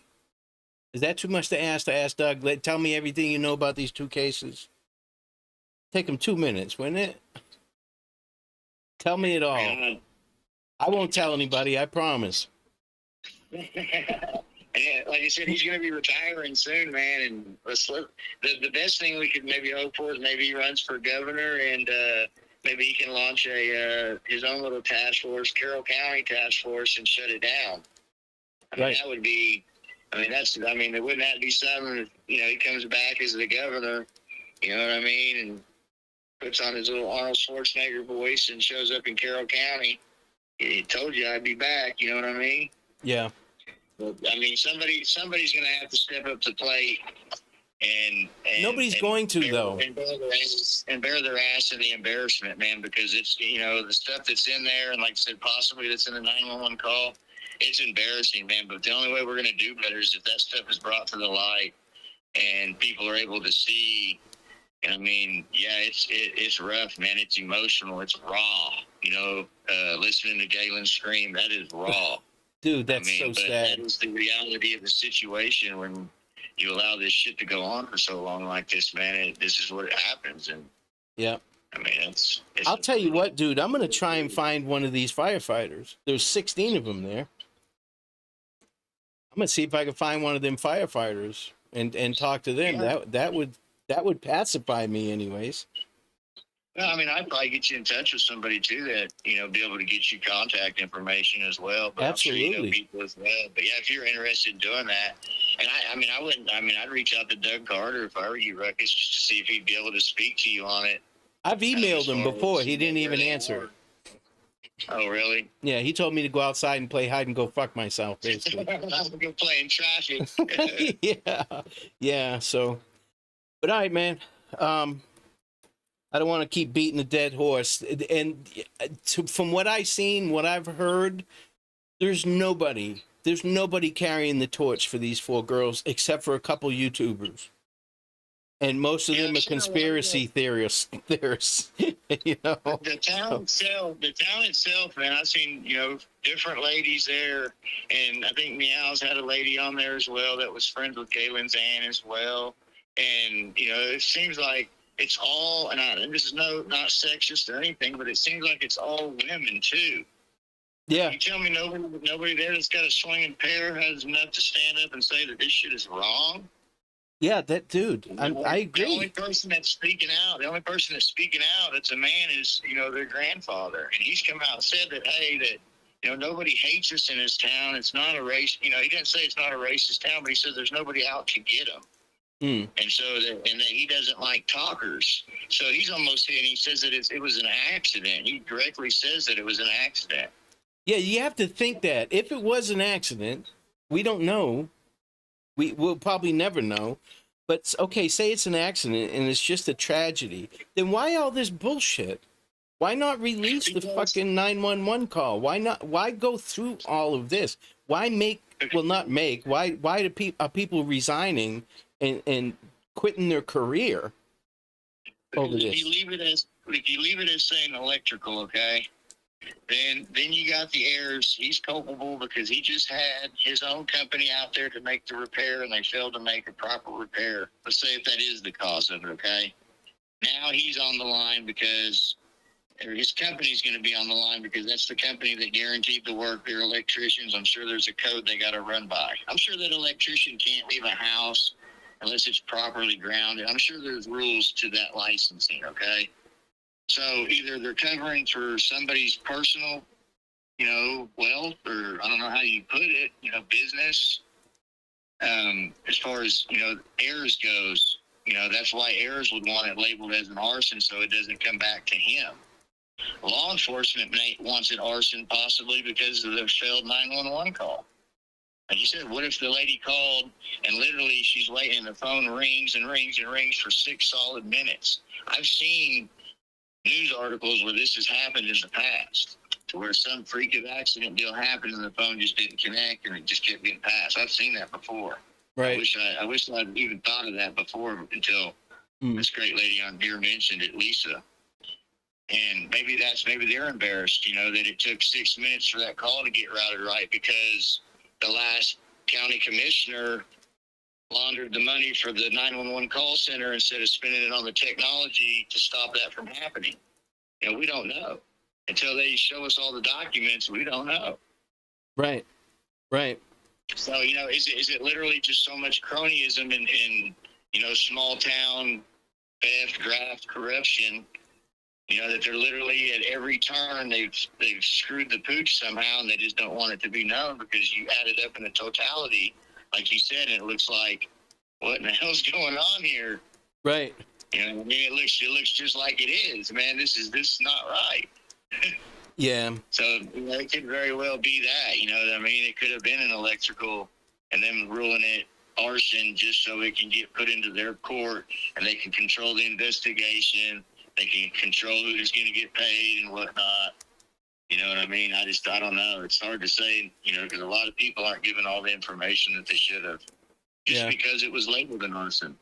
Is that too much to ask Doug? Tell me everything you know about these two cases. Take him 2 minutes, wouldn't it? Tell me it all. I won't tell anybody, I promise. And like I said, he's going to be retiring soon, man. And the best thing we could maybe hope for is maybe he runs for governor, and maybe he can launch his own little task force, Carroll County task force, and shut it down. I mean, that would be. I mean, wouldn't that be something? If, you know, he comes back as the governor. You know what I mean? And puts on his little Arnold Schwarzenegger voice and shows up in Carroll County. He told you I'd be back. You know what I mean? Yeah. But, I mean, somebody's going to have to step up to the plate, and nobody's going to though, and bear their ass in the embarrassment, man, because it's, you know, the stuff that's in there, and like I said, possibly that's in the 911 call. It's embarrassing, man. But the only way we're going to do better is if that stuff is brought to the light, and people are able to see. And I mean, yeah, it's rough, man. It's emotional. It's raw. You know, listening to Galen scream, that is raw. Dude, that's so sad. That is the reality of the situation when you allow this shit to go on for so long like this, man. This is what happens. And yeah, I mean, it's I'll tell you what, dude. I'm gonna try and find one of these firefighters. There's 16 of them there. I'm gonna see if I can find one of them firefighters and talk to them. Yeah. That would pacify me, anyways. Well, I mean, I'd probably get you in touch with somebody too that, you know, be able to get you contact information as well. But absolutely. I'm sure you know people as well. But yeah, if you're interested in doing that, and I'd reach out to Doug Carter if I were you, Ruckus, just to see if he'd be able to speak to you on it. I've emailed him before. He didn't even answer. Oh, really? Yeah, he told me to go outside and play hide and go fuck myself, basically. I'm go play in traffic. Yeah. So, but all right, man. I don't want to keep beating the dead horse. And from what I've seen, what I've heard, there's nobody carrying the torch for these 4 girls except for a couple YouTubers. And most of them are conspiracy theorists, you know. The town itself, man, I've seen, you know, different ladies there. And I think Meow's had a lady on there as well that was friends with Galen's aunt as well. And, you know, it seems like it's all, and this is not sexist or anything, but it seems like it's all women too. Yeah. You tell me nobody there that's got a swinging pair has enough to stand up and say that this shit is wrong? Yeah, that dude. I agree. The only person that's speaking out that's a man is, you know, their grandfather. And he's come out and said that, hey, that, you know, nobody hates us in his town. It's not a race. You know, he didn't say it's not a racist town, but he said there's nobody out to get him. And so that he doesn't like talkers. So he's almost, and he says that it was an accident. He directly says that it was an accident. Yeah, you have to think that if it was an accident, we don't know. We'll probably never know. But okay, say it's an accident and it's just a tragedy. Then why all this bullshit? Why not release the fucking 911 call? Why go through all of this? Why are people resigning and quitting their career over this? You leave it as if you leave it as saying electrical, okay, then you got the errors. He's culpable because he just had his own company out there to make the repair, and they failed to make a proper repair. Let's say if that is the cause of it, okay. Now he's on the line because, or his company's going to be on the line because that's the company that guaranteed the work. They're electricians. I'm sure there's a code they got to run by. I'm sure that electrician can't leave a house unless it's properly grounded. I'm sure there's rules to that licensing, okay? So either they're covering for somebody's personal, wealth, or I don't know how you put it, business. As far as, errors goes, that's why errors would want it labeled as an arson so it doesn't come back to him. Law enforcement wants it arson possibly because of the failed 911 call. Like you said, what if the lady called and literally she's waiting and the phone rings and rings and rings for 6 solid minutes? I've seen news articles where this has happened in the past, to where some freak of accident deal happened and the phone just didn't connect and it just kept getting passed. I've seen that before. Right. I wish I'd even thought of that before until this great lady on here mentioned it, Lisa. And maybe they're embarrassed, that it took 6 minutes for that call to get routed right because the last county commissioner laundered the money for the 911 call center instead of spending it on the technology to stop that from happening. We don't know. Until they show us all the documents, we don't know. Right. So, is it literally just so much cronyism in small town theft, graft, corruption, that they're literally at every turn they've screwed the pooch somehow, and they just don't want it to be known because you add it up in the totality, like you said, and it looks like, what in the hell's going on here? Right. It looks just like it is, man. This is not right. Yeah. So it could very well be that, it could have been an electrical and them ruling it arson just so it can get put into their court and they can control the investigation. They can control who's going to get paid and whatnot. You know what I mean? I don't know. It's hard to say, because a lot of people aren't given all the information that they should have just because it was labeled an arson.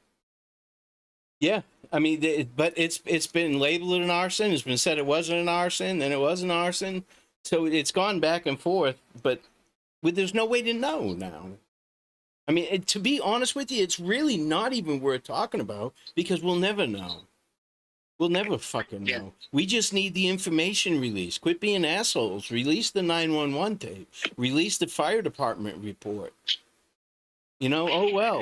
Yeah. I mean, but it's been labeled an arson. It's been said it wasn't an arson, then it was an arson. So it's gone back and forth, but there's no way to know now. I mean, to be honest with you, it's really not even worth talking about because we'll never know. We'll never fucking know. We just need the information released. Quit being assholes. Release the 911 tape. Release the fire department report. Oh well.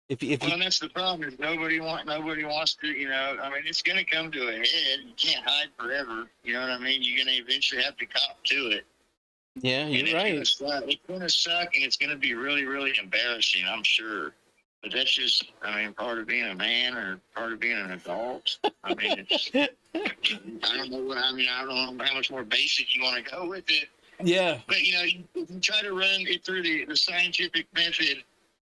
If well, that's the problem. Is nobody wants to. It's going to come to a head. You can't hide forever. You know what I mean? You're going to eventually have to cop to it. Yeah, you're right. It's going to suck, and it's going to be really, really embarrassing. I'm sure. But that's just, part of being a man or part of being an adult. I don't know I don't know how much more basic you want to go with it. Yeah. But, you try to run it through the scientific method,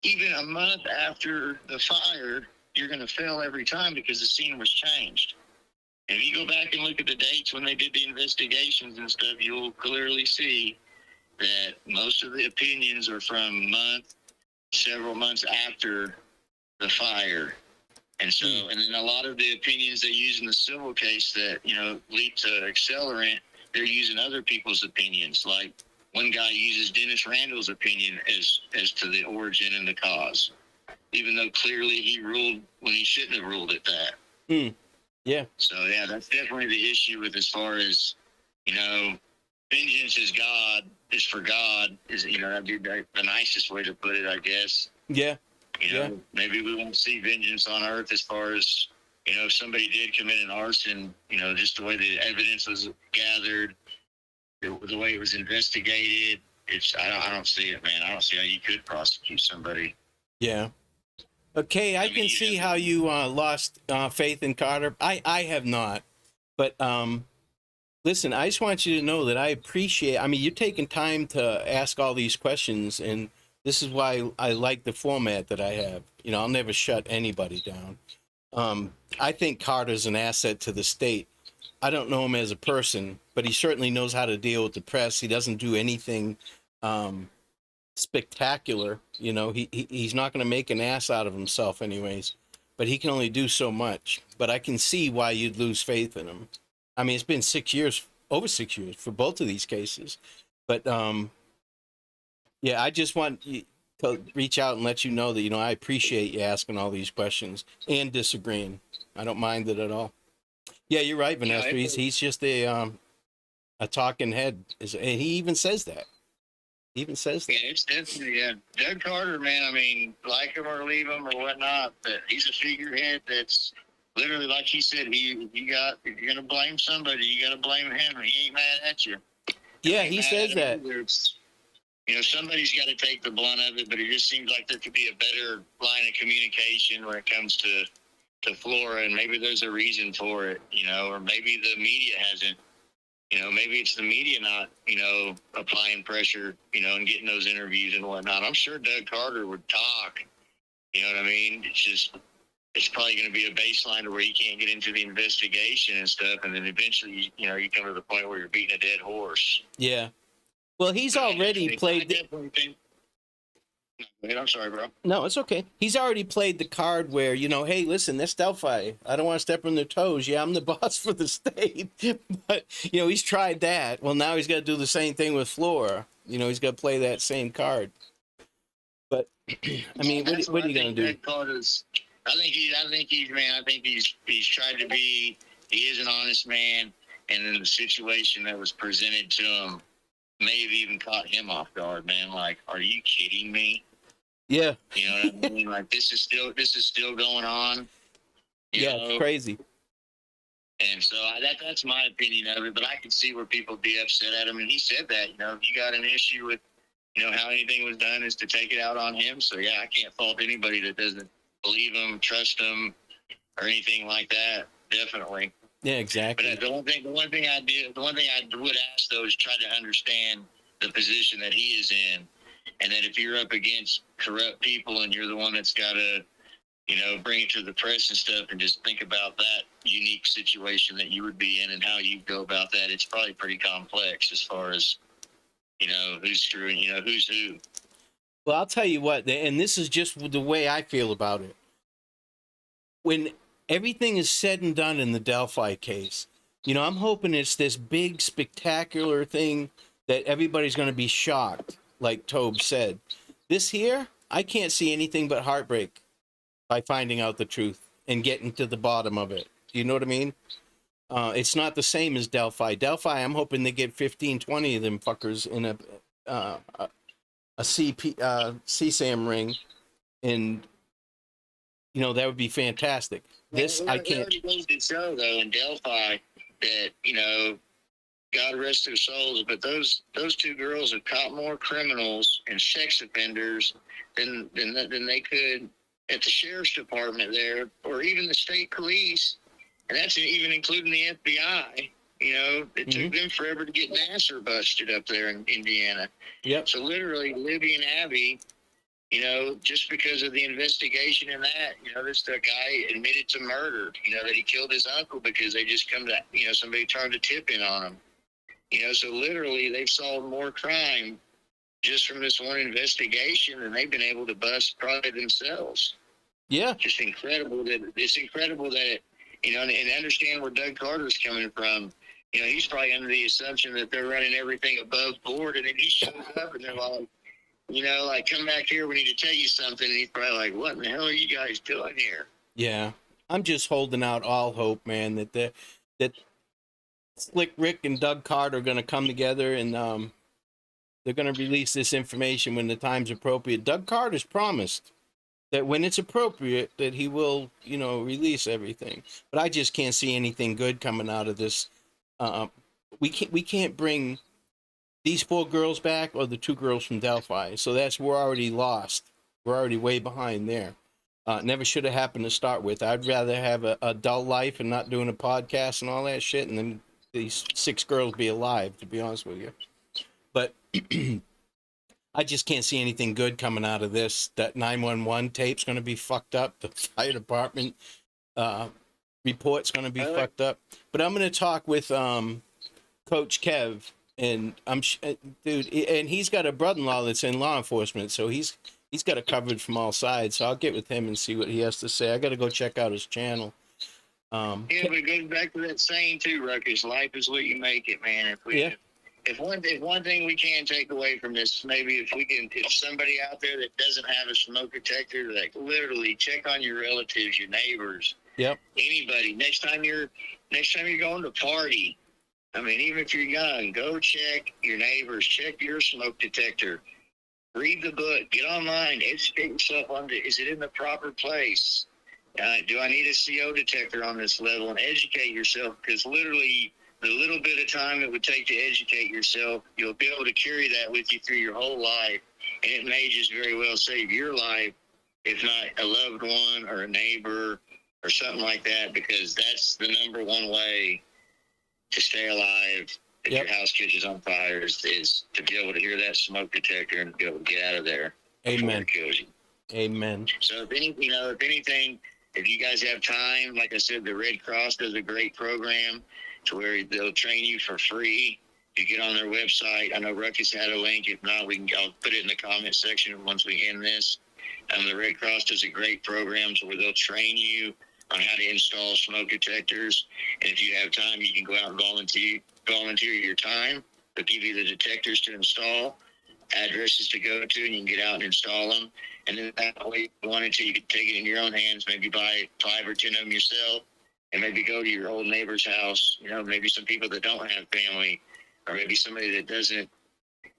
even a month after the fire, you're going to fail every time because the scene was changed. And if you go back and look at the dates when they did the investigations and stuff, you'll clearly see that most of the opinions are from several months after the fire. And so, and then a lot of the opinions they use in the civil case that, lead to accelerant, they're using other people's opinions. Like one guy uses Dennis Randall's opinion as to the origin and the cause, even though clearly he ruled when he shouldn't have ruled it that. Yeah. So, that's definitely the issue with as far as, vengeance is for God, that'd be the nicest way to put it, I guess. Yeah. Maybe we won't see vengeance on earth as far as, if somebody did commit an arson, just the way the evidence was gathered, the way it was investigated. I don't see it, man. I don't see how you could prosecute somebody. Yeah. Okay, I can see how you lost faith in Carter. I have not. But listen, I just want you to know that I appreciate, you're taking time to ask all these questions, and this is why I like the format that I have. I'll never shut anybody down. I think Carter's an asset to the state. I don't know him as a person, but he certainly knows how to deal with the press. He doesn't do anything spectacular. He's not going to make an ass out of himself anyways. but he can only do so much. But I can see why you'd lose faith in him. I mean, it's been 6 years, over 6 years for both of these cases. But yeah, I just want you to reach out and let you know that, you know, I appreciate you asking all these questions and disagreeing. I don't mind it at all. Yeah, you're right, Vanessa. He's just a talking head. And he even says that. He even says that. Yeah, it's definitely, yeah. Doug Carter, man, I mean, like him or leave him or whatnot, but he's a figurehead that's literally, like he said, if you're going to blame somebody, you got to blame him. He ain't mad at you. Yeah, he says that. You know, somebody's got to take the blunt of it, but it just seems like there could be a better line of communication when it comes to Flora, and maybe there's a reason for it, you know, or maybe the media hasn't, you know, maybe it's the media not, you know, applying pressure, you know, and getting those interviews and whatnot. I'm sure Doug Carter would talk, you know what I mean? It's probably going to be a baseline to where you can't get into the investigation and stuff, and then eventually, you know, you come to the point where you're beating a dead horse. Yeah. Well, he's already played. I'm sorry, bro. No, it's okay. He's already played the card where, you know, hey, listen, that's Delphi. I don't want to step on their toes. Yeah, I'm the boss for the state. But, you know, he's tried that. Well, now he's got to do the same thing with Flora. You know, he's got to play that same card. But, I mean, what are you going to do? I think he's tried to be, he is an honest man. And in the situation that was presented to him, may have even caught him off guard, man. Like, are you kidding me? Yeah. You know what I mean? Like, this is still going on. Yeah, it's crazy. And so that's my opinion of it. But I can see where people would be upset at him. And he said that, you know, if you got an issue with, you know, how anything was done is to take it out on him. So, yeah, I can't fault anybody that doesn't believe him, trust him, or anything like that. Definitely. Yeah, exactly. But the one thing I would ask though is try to understand the position that he is in, and that if you're up against corrupt people and you're the one that's got to, you know, bring it to the press and stuff, and just think about that unique situation that you would be in and how you go about that. It's probably pretty complex as far as, you know, who's screwing, you know, who's who. Well, I'll tell you what, and this is just the way I feel about it. When everything is said and done in the Delphi case, you know, I'm hoping it's this big, spectacular thing that everybody's going to be shocked, like Tobe said. This here, I can't see anything but heartbreak by finding out the truth and getting to the bottom of it. Do you know what I mean? It's not the same as Delphi. Delphi, I'm hoping they get 15, 20 of them fuckers in a CSAM ring, and, you know, that would be fantastic. This I can't. It goes to show though in Delphi that, you know, God rest their souls, but those two girls have caught more criminals and sex offenders than they could at the sheriff's department there, or even the state police, and that's even including the FBI. You know, it took them forever to get Nassar busted up there in Indiana. Yep. So literally, Libby and Abby, you know, just because of the investigation and that, you know, this guy admitted to murder, you know, that he killed his uncle because they just come to, you know, somebody turned a tip in on him. You know, so literally they've solved more crime just from this one investigation than they've been able to bust probably themselves. Yeah. Just incredible that, you know, and understand where Doug Carter's coming from. You know, he's probably under the assumption that they're running everything above board, and then he shows up and they're like, you know, like, come back here, we need to tell you something. And he's probably like, what in the hell are you guys doing here? Yeah. I'm just holding out all hope, man, that Slick Rick and Doug Carter are going to come together, and they're going to release this information when the time's appropriate. Doug Carter's promised that when it's appropriate that he will, you know, release everything. But I just can't see anything good coming out of this. We can't bring these 4 girls back, or the 2 girls from Delphi. So we're already lost. We're already way behind there. Never should have happened to start with. I'd rather have a dull life and not doing a podcast and all that shit, and then these 6 girls be alive, to be honest with you. But I just can't see anything good coming out of this. That 911 tape's going to be fucked up. The fire department report's going to be fucked up. But I'm going to talk with Coach Kev. And dude, and he's got a brother-in-law that's in law enforcement, so he's he's got it covered from all sides. So I'll get with him and see what he has to say. I got to go check out his channel. Yeah, but it goes back to that saying too, Ruckus. Life is what you make it, man. If one thing we can take away from this, maybe if somebody out there that doesn't have a smoke detector, like literally check on your relatives, your neighbors, Yep. anybody. Next time you're going to party, I mean, even if you're young, go check your neighbors, check your smoke detector, read the book, get online, educate yourself on is it in the proper place? Do I need a CO detector on this level? And educate yourself, because literally the little bit of time it would take to educate yourself, you'll be able to carry that with you through your whole life, and it may just very well save your life, if not a loved one or a neighbor or something like that, because that's the number one way to stay alive if Yep. your house catches on fire is to be able to hear that smoke detector and be able to get out of there before Amen. it kills you. Amen. So if anything, if you guys have time, like I said, the Red Cross does a great program to where they'll train you for free. You get on their website. I know Ruckus had a link. If not, I'll put it in the comment section once we end this. The Red Cross does a great program to where they'll train you on how to install smoke detectors. And if you have time, you can go out and volunteer your time. They'll give you the detectors to install, addresses to go to, and you can get out and install them. And then that way, if you wanted to, you could take it in your own hands, maybe buy 5 or 10 of them yourself, and maybe go to your old neighbor's house, maybe some people that don't have family, or maybe somebody that doesn't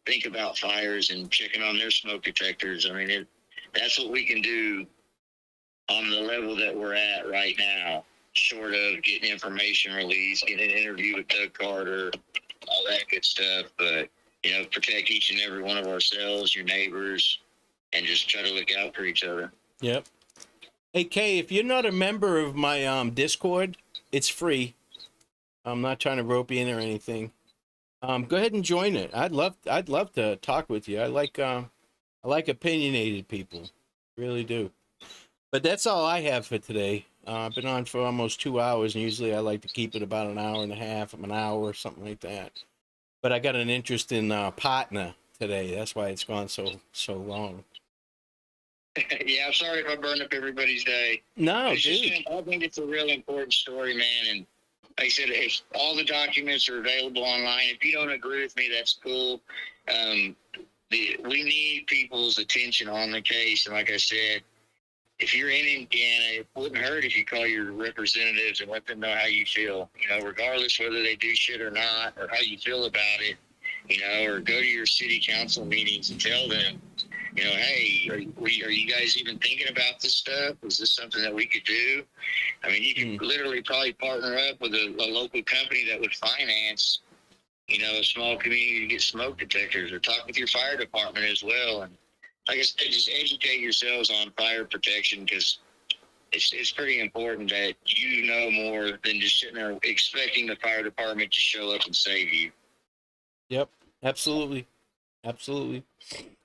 think about fires and checking on their smoke detectors. I mean, that's what we can do on the level that we're at right now, short of getting information released, getting an interview with Doug Carter, all that good stuff. But, protect each and every one of ourselves, your neighbors, and just try to look out for each other. Yep. Hey, Kay, if you're not a member of my Discord, it's free. I'm not trying to rope you in or anything. Go ahead and join it. I'd love to talk with you. I like opinionated people, really do. But that's all I have for today. I've been on for almost 2 hours, and usually I like to keep it about an hour and a half, an hour, or something like that. But I got an interest in partner today. That's why it's gone so long. Yeah, I'm sorry if I burned up everybody's day. No, I dude. think it's a real important story, man. And like I said, if all the documents are available online, if you don't agree with me, that's cool. We need people's attention on the case. And like I said, if you're in Indiana, it wouldn't hurt if you call your representatives and let them know how you feel, regardless whether they do shit or not, or how you feel about it, or go to your city council meetings and tell them, hey, are you guys even thinking about this stuff? Is this something that we could do? I mean, you can literally probably partner up with a local company that would finance, a small community to get smoke detectors, or talk with your fire department as well. And like I said, just educate yourselves on fire protection, because it's pretty important that you know more than just sitting there expecting the fire department to show up and save you. Yep, absolutely. Absolutely.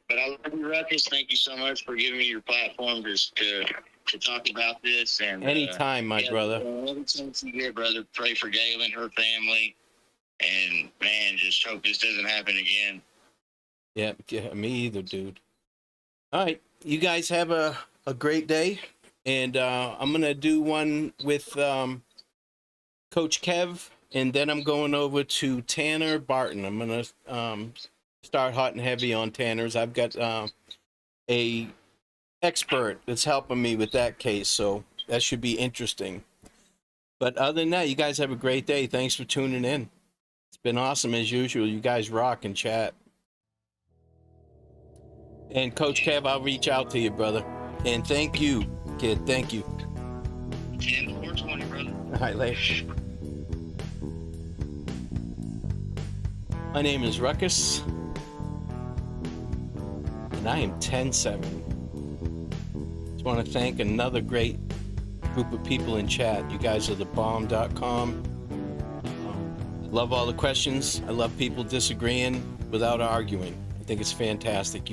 But I love you, Ruckus. Thank you so much for giving me your platform to talk about this. And anytime, my brother. Every chance you get, brother, pray for Galen, her family, and man, just hope this doesn't happen again. Yeah, me either, dude. All right, you guys have a great day, and I'm gonna do one with Coach Kev, and then I'm going over to Tanner Barton. I'm gonna start hot and heavy on Tanner's. I've got a expert that's helping me with that case, so that should be interesting. But other than that, you guys have a great day. Thanks for tuning in. It's been awesome as usual. You guys rock and chat. And Coach Kev, I'll reach out to you, brother. And thank you, kid. Thank you. 10-4-20, brother. All right, later. My name is Ruckus, and I am 10-7. Just want to thank another great group of people in chat. You guys are thebomb.com. Love all the questions. I love people disagreeing without arguing. I think it's fantastic.